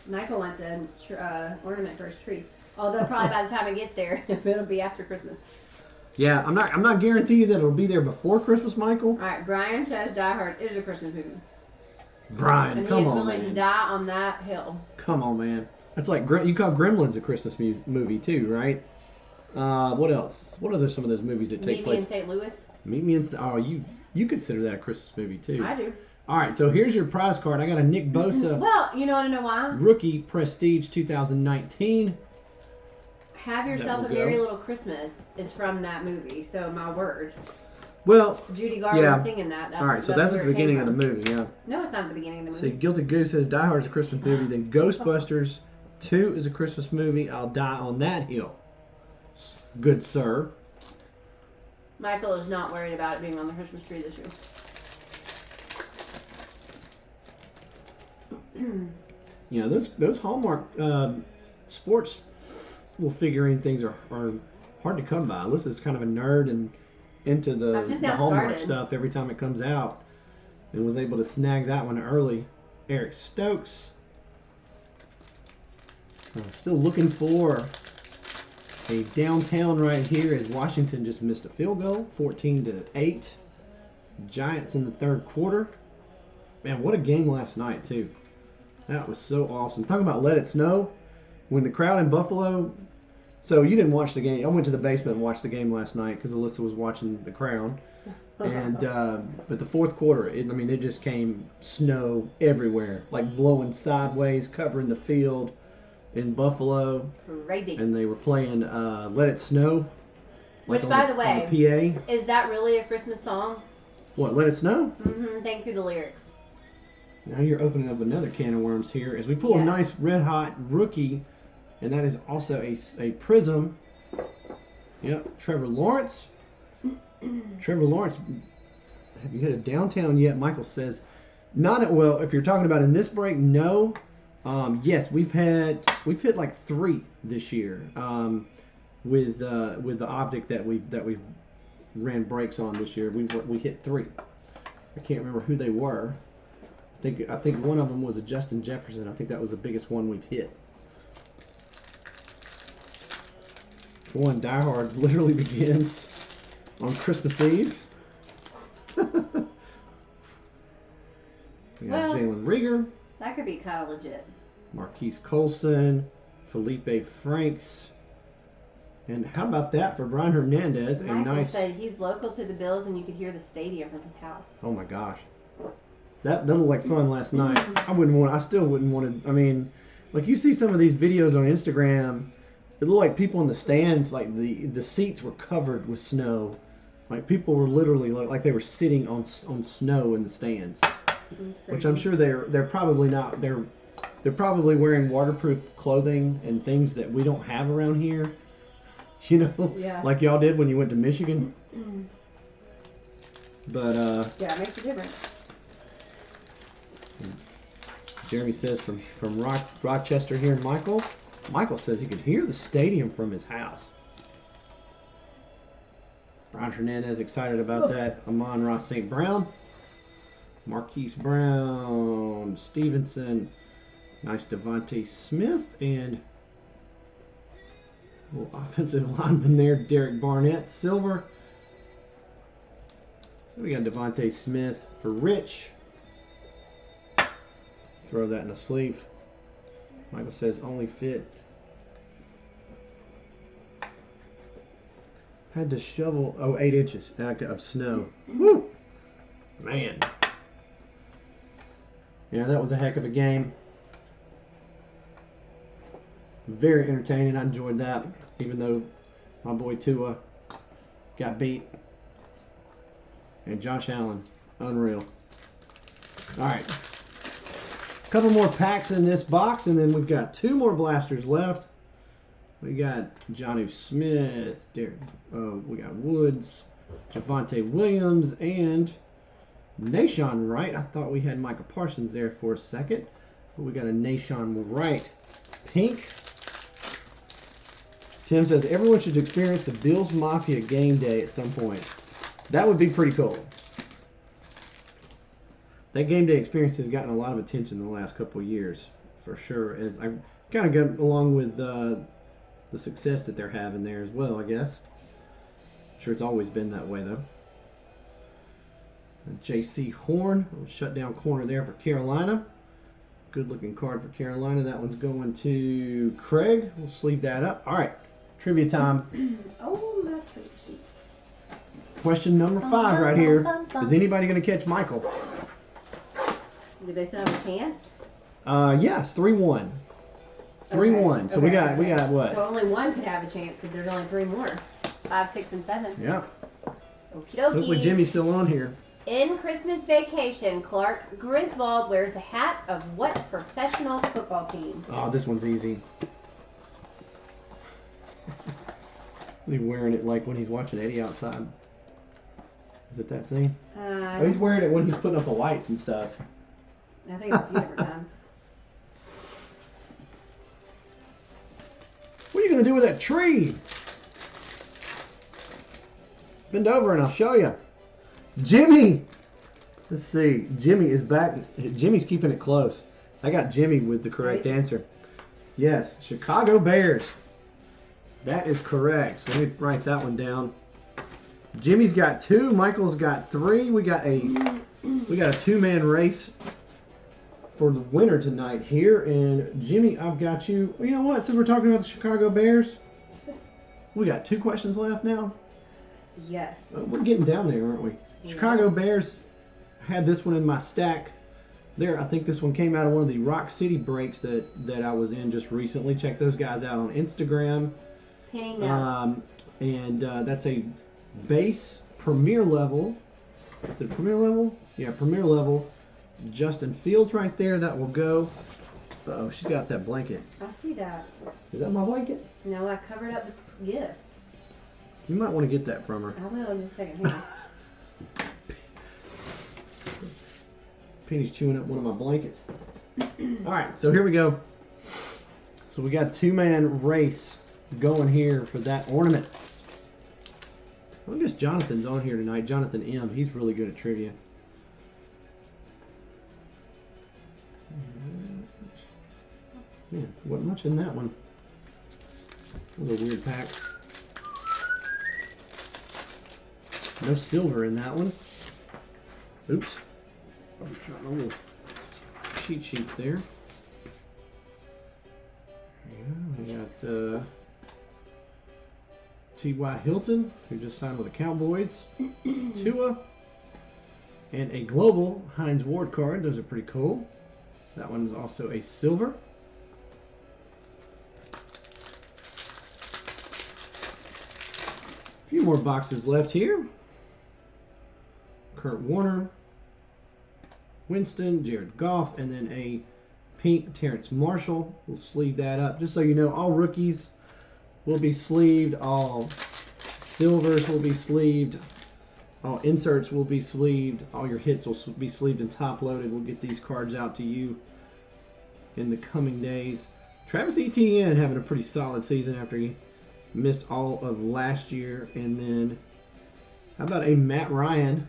Michael wants an ornament for his tree. Although probably by the time it gets there, it'll be after Christmas. Yeah, I'm not guaranteeing that it'll be there before Christmas, Michael. All right, Brian says Die Hard is a Christmas movie. Brian, and come he is on, willing man. to die on that hill. Come on, man. That's like you call Gremlins a Christmas movie too, right? What else? What are some of those movies that take place? Meet Me in St. Louis. Meet Me in. Oh, you consider that a Christmas movie too? I do. All right, so here's your prize card. I got a Nick Bosa. Well, you want to know why? Rookie Prestige 2019. Have Yourself a Merry Little Christmas is from that movie. So my word. Well, Judy Garland singing that. All right, so that's at the beginning of the movie, yeah. No, it's not at the beginning of the movie. See, Guilty Goose says Die Hard is a Christmas movie. Then Ghostbusters 2 is a Christmas movie. I'll die on that hill. Good sir. Michael is not worried about it being on the Christmas tree this year. You know, those Hallmark sports figurine things are hard to come by. Alyssa's kind of a nerd and into the Hallmark stuff every time it comes out, and was able to snag that one early. Eric Stokes. I'm still looking for a downtown right here as Washington just missed a field goal, 14-8. Giants in the third quarter. Man, what a game last night too. That was so awesome. Talking about Let It Snow. When the crowd in Buffalo. So you didn't watch the game. I went to the basement and watched the game last night because Alyssa was watching The Crown. And but the fourth quarter, it just came snow everywhere, like blowing sideways, covering the field in Buffalo. Crazy. And they were playing "Let It Snow." Which, by the way, on the PA. Is that really a Christmas song? What? Let It Snow? Mm-hmm. Thank you. The lyrics. Now you're opening up another can of worms here as we pull a nice red hot rookie, and that is also a prism. Yep, Trevor Lawrence. Trevor Lawrence, have you hit a downtown yet? Michael says, not well. If you're talking about in this break, no. Yes, we've hit like 3 this year with the Optic that we ran breaks on this year. We hit 3. I can't remember who they were. I think one of them was a Justin Jefferson. I think that was the biggest one we've hit. One Die Hard literally begins on Christmas Eve. We got Jalen Rieger. That could be kind of legit. Marquise Colson, Felipe Franks. And how about that for Brian Hernandez? Michael said he's local to the Bills and you could hear the stadium from his house. Oh my gosh. That looked like fun last night. I still wouldn't want to. I mean, like you see some of these videos on Instagram, it looked like people in the stands, like the seats were covered with snow. Like people were literally like they were sitting on snow in the stands. Which I'm sure they're probably not. They're probably wearing waterproof clothing and things that we don't have around here. You know, like y'all did when you went to Michigan. But yeah, it makes a difference. Jeremy says from Rochester here, Michael. Michael says he could hear the stadium from his house. Brian Hernandez excited about that. Amon-Ra St. Brown. Marquise Brown. Stevenson. Nice Devontae Smith. And a little offensive lineman there. Derek Barnett. Silver. So we got Devontae Smith for Rich. Throw that in the sleeve. Michael says only fit. Had to shovel 8 inches of snow. Woo! Man. Yeah, that was a heck of a game. Very entertaining. I enjoyed that, even though my boy Tua got beat. And Josh Allen, unreal. All right. Couple more packs in this box, and then we've got 2 more blasters left. We got Jonnu Smith, we got Woods, Javonte Williams, and Nahshon Wright. I thought we had Micah Parsons there for a second, but we got a Nahshon Wright pink. Tim says everyone should experience the Bills Mafia game day at some point. That would be pretty cool. That game day experience has gotten a lot of attention in the last couple of years, for sure. As I kind of got along with the success that they're having there as well, I guess. I'm sure it's always been that way, though. J.C. Horn, shutdown corner there for Carolina. Good-looking card for Carolina. That one's going to Craig. We'll sleeve that up. All right, trivia time. Oh, my trivia sheet. Question number 5 right here. Is anybody going to catch Michael? Do they still have a chance? Yes, 3-1. 3-1. So we got what? So only one could have a chance because there's only 3 more. 5, 6, and 7. Yeah. Okie dokie. Hopefully Jimmy's still on here. In Christmas Vacation, Clark Griswold wears the hat of what professional football team? Oh, this one's easy. He's wearing it like when he's watching Eddie outside. Is it that scene? Oh, he's wearing it when he's putting up the lights and stuff. I think it's a few different times. What are you going to do with that tree? Bend over and I'll show you. Jimmy! Let's see. Jimmy is back. Jimmy's keeping it close. I got Jimmy with the correct answer. Yes, Chicago Bears. That is correct. So let me write that one down. Jimmy's got 2. Michael's got 3. We got a 2-man race for the winner tonight here. And Jimmy, I've got you. Well, you know what? Since we're talking about the Chicago Bears, we got 2 questions left now. Yes. We're getting down there, aren't we? Chicago Bears had this one in my stack. There, I think this one came out of one of the Rock City breaks that I was in just recently. Check those guys out on Instagram. And that's a base premier level. Is it premier level? Yeah, premier level. Justin Fields right there. That will go. Uh-oh, she's got that blanket. I see that. Is that my blanket? No, I covered up the gifts. You might want to get that from her. I will in just a second. Here. Penny's chewing up one of my blankets. All right, so here we go. So we got a two-man race going here for that ornament. I guess Jonathan's on here tonight. Jonathan M. He's really good at trivia. Yeah, wasn't much in that one. That was a weird pack. No silver in that one. Oops. I was trying a little cheat sheet there. Yeah, we got T.Y. Hilton, who just signed with the Cowboys. Tua. And a global Hines Ward card. Those are pretty cool. That one's also a silver. A few more boxes left here. Kurt Warner, Winston, Jared Goff, and then a pink Terrence Marshall. We'll sleeve that up. Just so you know, all rookies will be sleeved. All silvers will be sleeved. All inserts will be sleeved. All your hits will be sleeved and top loaded. We'll get these cards out to you in the coming days. Travis Etienne having a pretty solid season after he missed all of last year. And then how about a Matt Ryan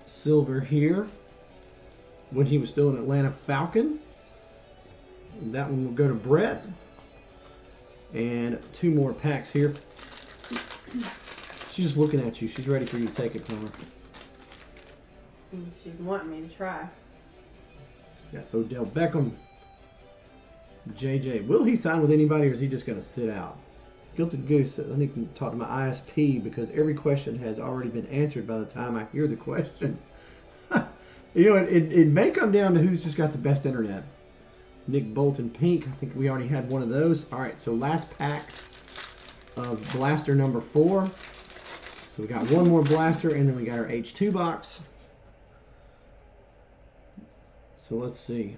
silver here when he was still an Atlanta Falcon. That one will go to Brett. And two more packs here. She's just looking at you. She's ready for you to take it from her. She's wanting me to try. Got Odell Beckham. JJ. Will he sign with anybody or is he just going to sit out? Gilted Goose says, I need to talk to my ISP because every question has already been answered by the time I hear the question. You know, it may come down to who's just got the best internet. Nick Bolton Pink. I think we already had one of those. All right, so last pack of blaster number 4. So we got one more blaster, and then we got our H2 box. So let's see.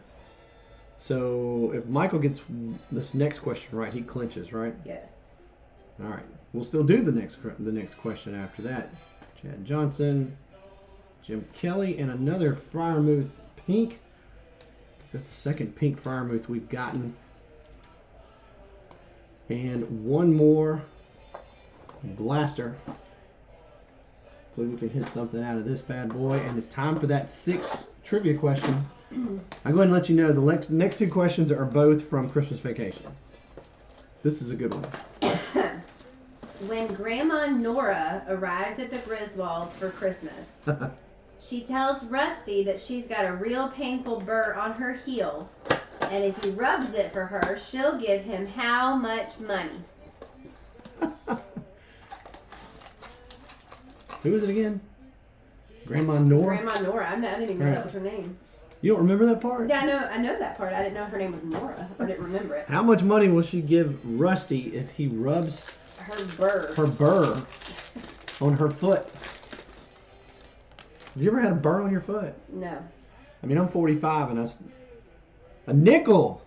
So if Michael gets this next question right, he clinches, right? Yes. All right. We'll still do the next question after that. Chad Johnson, Jim Kelly, and another Freiermuth pink. That's the second pink Freiermuth we've gotten. And one more blaster. Hopefully we can hit something out of this bad boy. And it's time for that 6th trivia question. I'll go ahead and let you know the next 2 questions are both from Christmas Vacation. This is a good one. When Grandma Nora arrives at the Griswolds for Christmas, she tells Rusty that she's got a real painful burr on her heel, and if he rubs it for her, she'll give him how much money? Who is it again? Grandma Nora? Grandma Nora. I didn't even know that was her name. You don't remember that part? Yeah, I know that part. I didn't know her name was Nora. I didn't remember it. How much money will she give Rusty if he rubs her burr on her foot? Have you ever had a burr on your foot? No. I mean, I'm 45 and a nickel.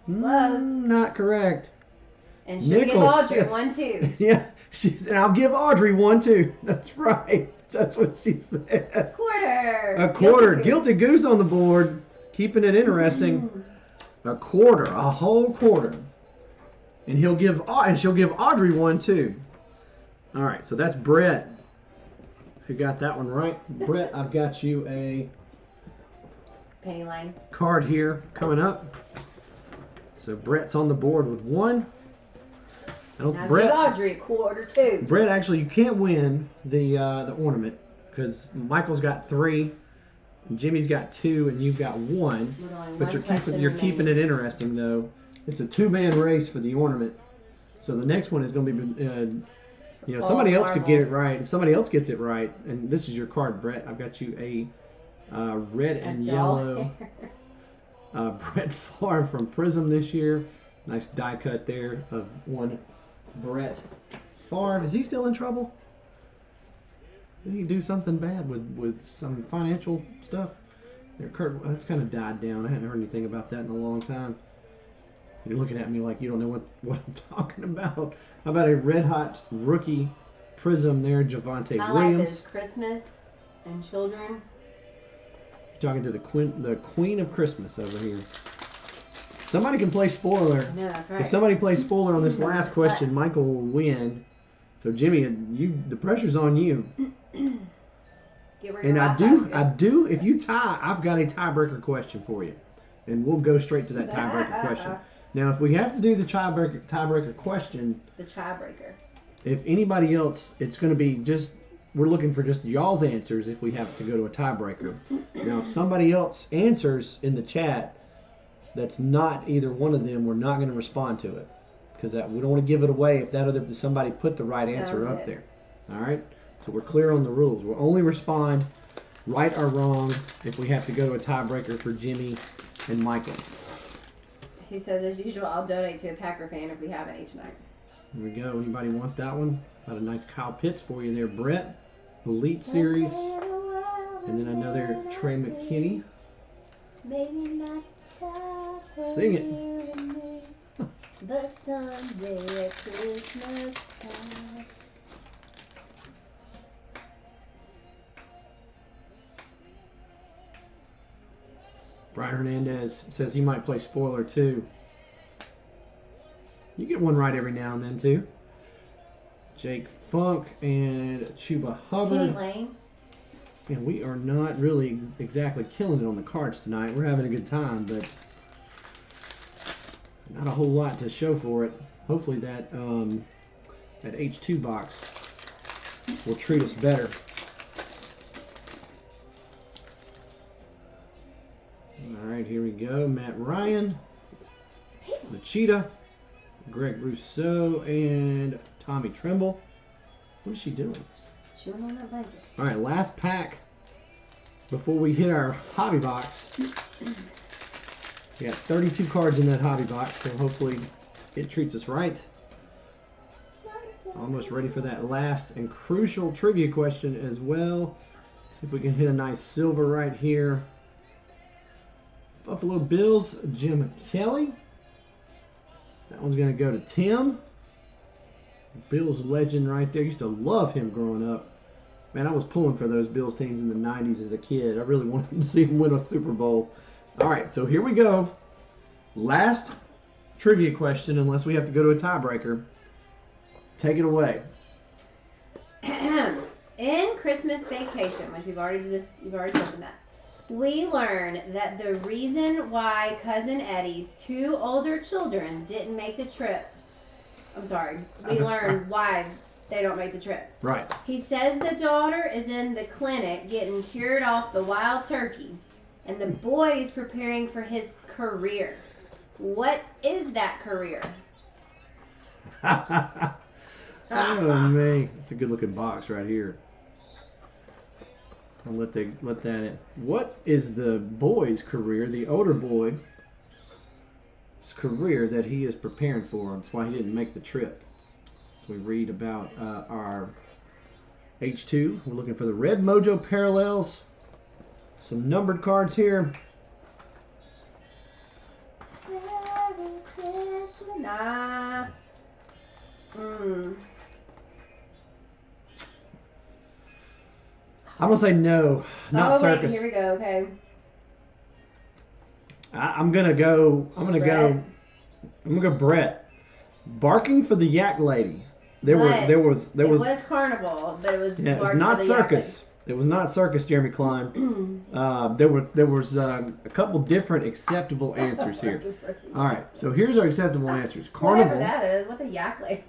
Close. Not correct. And she'll give Audrey one too. Yeah, and I'll give Audrey one too. That's right. That's what she says. Quarter. A quarter. Guilty Goose on the board. Keeping it interesting. A quarter. A whole quarter. And she'll give Audrey one too. All right, so that's Brett. Who got that one right? Brett, I've got you a Penny Lane card here coming up. So Brett's on the board with 1. Now give Audrey a quarter too. Brett, actually, you can't win the ornament because Michael's got 3, Jimmy's got 2, and you've got 1. But you're keeping it interesting though. It's a 2-man race for the ornament. So the next one is going to be You know, All somebody else could get it marbles. right. If somebody else gets it right, and this is your card, Brett, I've got you a red and yellow Brett Favre from Prism this year. Nice die cut there of one Brett Favre. Is he still in trouble? Did he do something bad with some financial stuff? There, Kurt, that's kind of died down. I hadn't heard anything about that in a long time. You're looking at me like you don't know what I'm talking about. How about a red hot rookie Prism there, Javonte I Williams? like this Christmas and children. Talking to the queen of Christmas over here. Somebody can play spoiler. No, that's right. If somebody plays spoiler on this last question, Michael will win. So Jimmy, the pressure's on you. Get rid And of I do. If you tie, I've got a tiebreaker question for you, and we'll go straight to that tiebreaker question. Now, if we have to do the tiebreaker question, the tiebreaker. if anybody else, it's going to be just, we're looking for just y'all's answers if we have to go to a tiebreaker. Now, if somebody else answers in the chat that's not either one of them, we're not going to respond to it, because we don't want to give it away if somebody put the right answer up there. All right? So we're clear on the rules. We'll only respond right or wrong if we have to go to a tiebreaker for Jimmy and Michael. He says, as usual, I'll donate to a Packer fan if we have any tonight. Here we go. Anybody want that one? Got a nice Kyle Pitts for you there, Brett. Elite Series. And then another Trey McKinney. Sing it. But someday at Christmas time. Brian Hernandez says he might play spoiler too. You get one right every now and then too. Jake Funk and Chuba Hubbard. Lane. And we are not really exactly killing it on the cards tonight. We're having a good time, but not a whole lot to show for it. Hopefully that that H2 box will treat us better. All right, here we go. Matt Ryan, the Cheetah, Greg Rousseau, and Tommy Tremble. What is she doing? Chewing on that blanket. All right, last pack before we hit our hobby box. We got 32 cards in that hobby box, so hopefully it treats us right. Almost ready for that last and crucial trivia question as well. See if we can hit a nice silver right here. Buffalo Bills, Jim Kelly. That one's going to go to Tim. Bills legend right there. Used to love him growing up. Man, I was pulling for those Bills teams in the 90s as a kid. I really wanted to see him win a Super Bowl. All right, so here we go. Last trivia question, unless we have to go to a tiebreaker. Take it away. In Christmas Vacation, which you've already mentioned that, we learned that the reason why Cousin Eddie's two older children didn't make the trip. I'm sorry. We learned why they don't make the trip. Right. He says the daughter is in the clinic getting cured off the wild turkey, and the boy is preparing for his career. What is that career? Oh man, it's a good looking box right here. I'll let that in. What is the boy's career, the older boy's career that he is preparing for? That's why he didn't make the trip. So we read about our H2. We're looking for the red mojo parallels. Some numbered cards here. Nah. I'm gonna say no, not circus. Wait, here we go. Okay. I'm gonna go Brett. Barking for the yak lady. There was It was carnival, but it was. Yeah, it was not circus. It was not circus, Jeremy Klein. There was a couple different acceptable answers here. All right, so here's our acceptable answers: carnival. Whatever that is. What's a yak lady?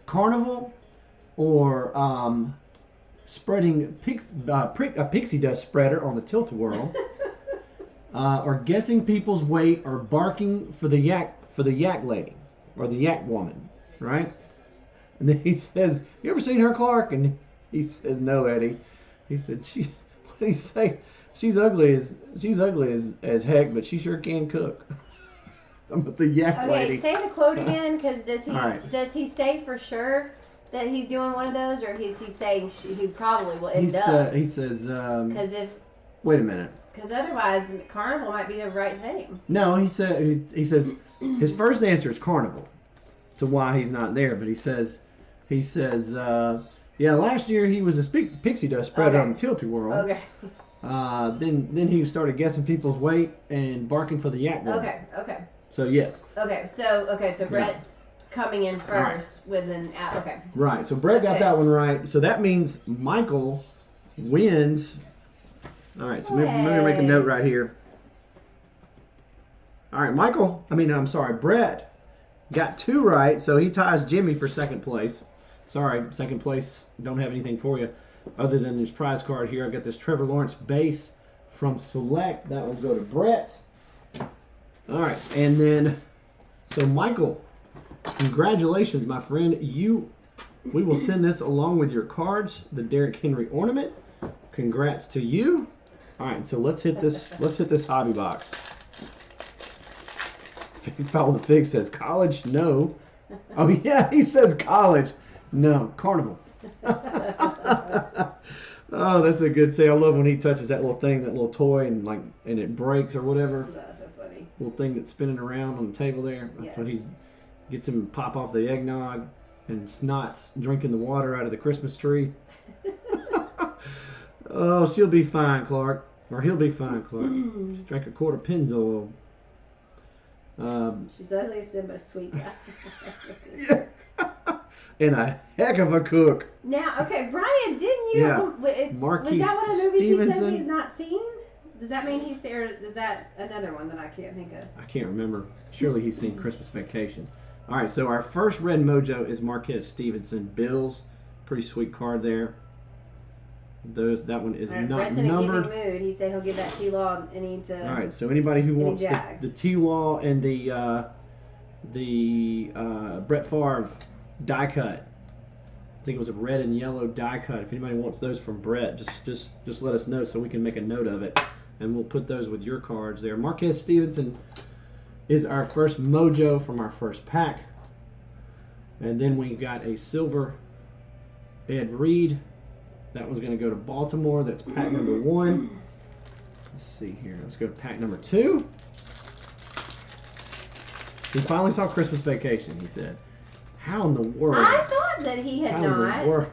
Carnival, or spreading a pixie dust spreader on the tilt-a-whirl, or guessing people's weight, or barking for the yak lady or the yak woman, right? And then he says, "You ever seen her, Clark?" And he says, "No, Eddie." He said, What did he say? She's ugly as heck, but she sure can cook." I'm with the yak lady. Okay, say the quote again, because Right. does he say for sure that he's doing one of those, or is he saying he probably will end up? He says, Because wait a minute. Because otherwise, Carnival might be the right thing. No, he says his first answer is Carnival to why he's not there, but he says, yeah, last year he was a pixie dust spreader on the Tilty World. Okay. Then he started guessing people's weight and barking for the yak woman. Okay. So yes. So Brett's coming in first with an app. Okay. Right. So Brett got that one right. So that means Michael wins. All right. So maybe make a note right here. All right, Brett got 2 right, so he ties Jimmy for second place. Sorry, second place, don't have anything for you other than this prize card here. I've got this Trevor Lawrence base from Select. That will go to Brett. All right, and then, so Michael, congratulations, my friend. We will send this along with your cards, the Derrick Henry ornament. Congrats to you. All right, so let's hit this hobby box. Follow the Fig says college. No. Oh yeah, he says college. No, Carnival. Oh, that's a good say. I love when he touches that little thing, that little toy, and it breaks or whatever. That's so funny. Little thing that's spinning around on the table there. That's when he gets him to pop off the eggnog and Snots drinking the water out of the Christmas tree. Oh, she'll be fine, Clark. Or he'll be fine, Clark. She drank a quart of Pennzoil. She's ugly, but sweet. Yeah. And a heck of a cook. Now, okay, Brian, didn't you? Yeah. Was that one of the movies Stevenson. he said he's not seen? Does that mean he's there? Is that another one that I can't think of? I can't remember. Surely he's seen Christmas Vacation. All right, so our first red mojo is Marquez Stevenson. Bills. Pretty sweet card there. That one is not Brett's numbered. in a giving mood. He said he'll give that T-Law any to. All right, so anybody who wants the T-Law and the Brett Favre die cut, I think it was a red and yellow die cut. If anybody wants those from Brett, just let us know so we can make a note of it, and we'll put those with your cards there. Marquez Stevenson is our first mojo from our first pack, and then we got a silver Ed Reed. That one's going to go to Baltimore. That's pack number 1. Let's see here. Let's go to pack number 2. He finally saw Christmas Vacation, he said. How in the world? I thought that he had not.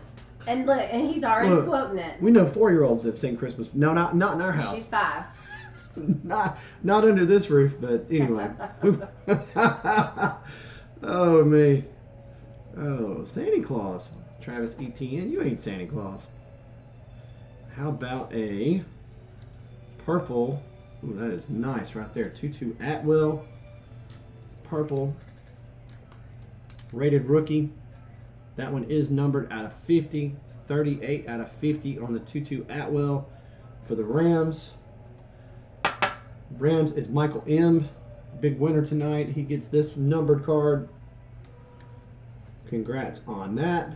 And look, and he's already quoting it. We know 4-year-olds have seen Christmas. No, not in our house. She's 5. not under this roof, but anyway. Oh, me. Oh, Santa Claus. Travis Etienne, you ain't Santa Claus. How about a purple? Ooh, that is nice right there. Tutu Atwell. Purple. Rated rookie. That one is numbered out of 50. 38 out of 50 on the Tutu Atwell for the Rams. Rams is Michael M. Big winner tonight. He gets this numbered card. Congrats on that.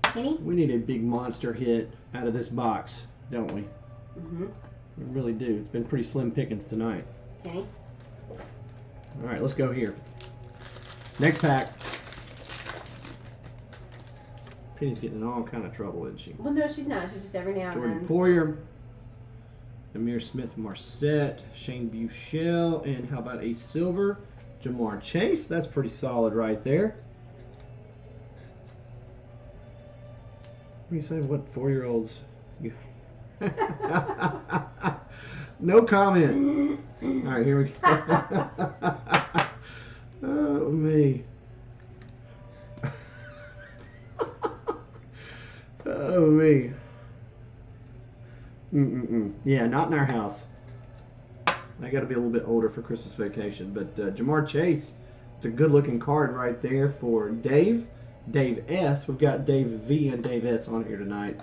Kenny? We need a big monster hit out of this box, don't we? Mm-hmm. We really do. It's been pretty slim pickings tonight. Kenny? All right, let's go here. Next pack. Penny's getting in all kind of trouble, isn't she? Well, no, she's not. She's just every now and Jordan then. Poyer, Amir Smith-Marset, Shane Buechele, and how about a silver Jamar Chase? That's pretty solid right there. What do you say? What 4-year-olds? No comment. All right, here we go. Oh, me. Oh, me. Yeah, not in our house. I got to be a little bit older for Christmas Vacation. But Jamar Chase, it's a good-looking card right there for Dave. Dave S. We've got Dave V and Dave S on here tonight.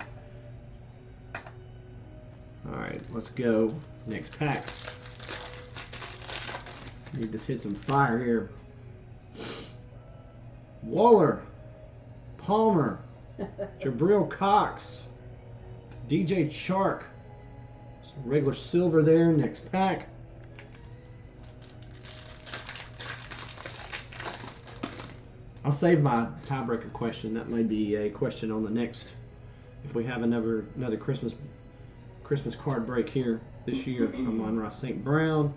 All right, let's go. Next pack. Need to hit some fire here. Waller, Palmer, Jabril Cox, DJ Chark. Some regular silver there. Next pack. I'll save my tiebreaker question. That may be a question on the next, if we have another Christmas card break here this year. Amon-Ra St. Brown,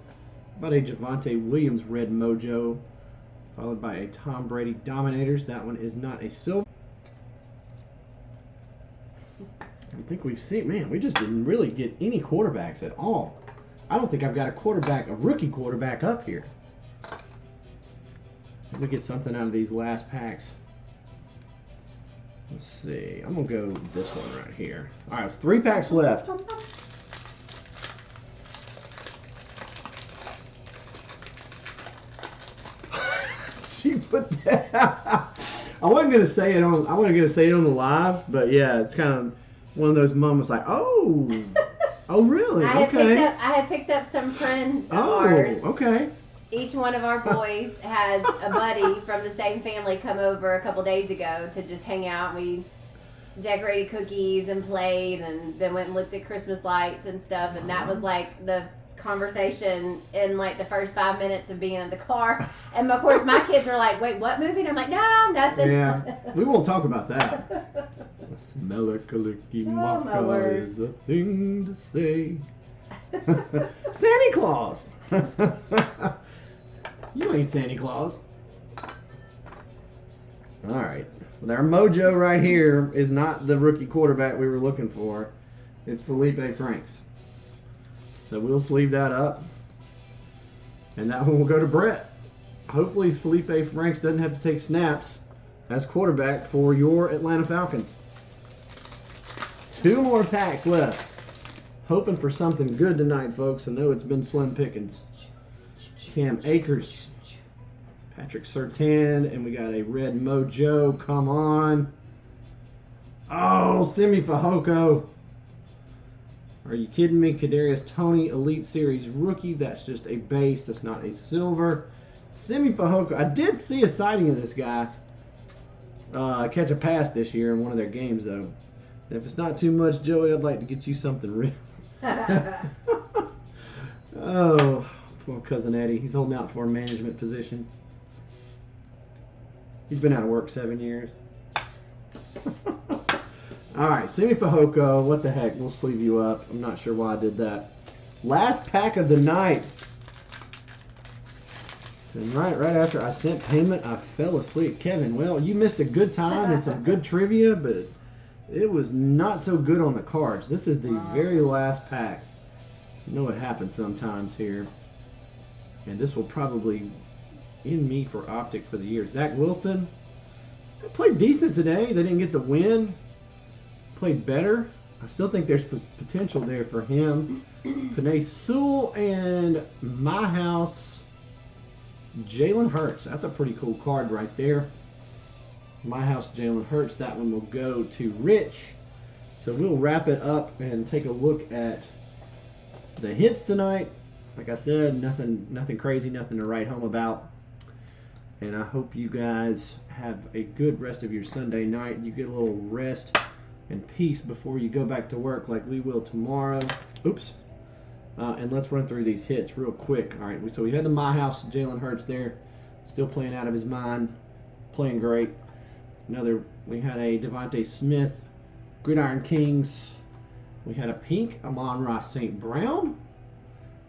about a Javonte Williams red mojo, followed by a Tom Brady Dominators. That one is not a silver. I think we've seen, man, we just didn't really get any quarterbacks at all. I don't think I've got a rookie quarterback up here. Let me get something out of these last packs. Let's see. I'm going to go with this one right here. All right, it's 3 packs left. She put that. I wasn't going to say it on the live, but yeah, it's kind of one of those moments like, oh, really? I had picked up some friends of ours. Okay. Each one of our boys had a buddy from the same family come over a couple days ago to just hang out. We decorated cookies and played, and then went and looked at Christmas lights and stuff. And that was like the conversation in like the first 5 minutes of being in the car. And of course, my kids were like, "Wait, what movie?" And I'm like, "No, nothing." Yeah, we won't talk about that. Melikaliki is a thing to say. Santa Claus. You ain't Santa Claus. All right. Well, our mojo right here is not the rookie quarterback we were looking for. It's Felipe Franks. So we'll sleeve that up. And that one will go to Brett. Hopefully Felipe Franks doesn't have to take snaps as quarterback for your Atlanta Falcons. 2 more packs left. Hoping for something good tonight, folks. I know it's been slim pickings. Cam Akers, Patrick Surtain, and we got a red mojo. Come on. Oh, Simi Fehoko. Are you kidding me? Kadarius Toney, Elite Series rookie. That's just a base. That's not a silver. Simi Fehoko. I did see a sighting of this guy catch a pass this year in one of their games, though. And if it's not too much, Joey, I'd like to get you something real. Oh, poor cousin Eddie. He's holding out for a management position. He's been out of work 7 years. All right, Simi Fehoko. What the heck? We'll sleeve you up. I'm not sure why I did that. Last pack of the night. And right after I sent payment, I fell asleep. Kevin, well, you missed a good time and some good trivia, but it was not so good on the cards. This is the very last pack. You know what happens sometimes here. And this will probably end me for Optic for the year. Zach Wilson played decent today. They didn't get the win. Played better. I still think there's potential there for him. Penei Sewell and my house, Jalen Hurts. That's a pretty cool card right there. My house, Jalen Hurts. That one will go to Rich. So we'll wrap it up and take a look at the hits tonight. Like I said, nothing crazy, nothing to write home about. And I hope you guys have a good rest of your Sunday night. You get a little rest and peace before you go back to work like we will tomorrow. Oops. And let's run through these hits real quick. All right, so we had the My House, Jalen Hurts there. Still playing out of his mind. Playing great. We had a Devontae Smith, Gridiron Kings. We had a pink Amon-Ra St. Brown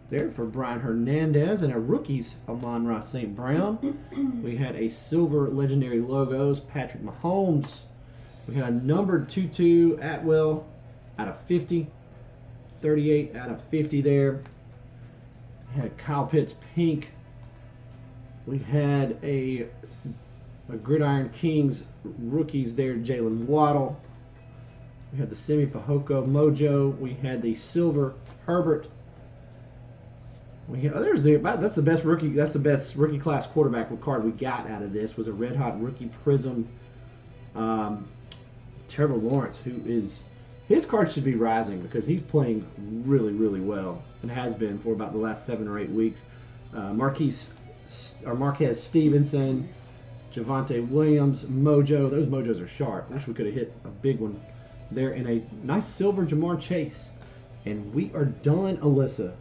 there for Brian Hernandez, and a rookies Amon-Ra St. Brown. We had a silver legendary logos, Patrick Mahomes. We had a numbered 2-2 Atwell out of 50. 38 out of 50 there. We had Kyle Pitts pink. We had a Gridiron Kings rookies there, Jalen Waddle. We had the Simi Fehoko mojo. We had the silver Herbert. We had, that's the best rookie. That's the best rookie class quarterback card we got out of this. Was a red hot rookie prism. Trevor Lawrence, who is, his card should be rising because he's playing really, really well and has been for about the last 7 or 8 weeks. Marquez Stevenson, Javonte Williams, Mojo. Those Mojos are sharp. Wish we could have hit a big one there in a nice silver Jamar Chase. And we are done, Alyssa.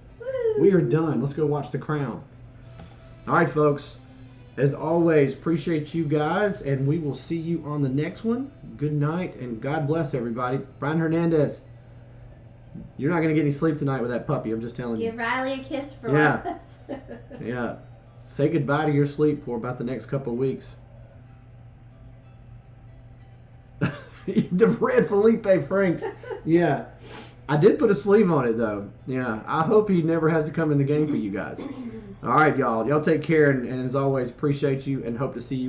We are done. Let's go watch The Crown. All right, folks. As always, appreciate you guys, and we will see you on the next one. Good night, and God bless everybody. Brian Hernandez, you're not going to get any sleep tonight with that puppy. I'm just telling you. Give Riley a kiss for Yeah. us. Yeah. Say goodbye to your sleep for about the next couple of weeks. The red Felipe Franks. Yeah. I did put a sleeve on it, though. Yeah. I hope he never has to come in the game for you guys. All right, y'all. Y'all take care, and as always, appreciate you and hope to see you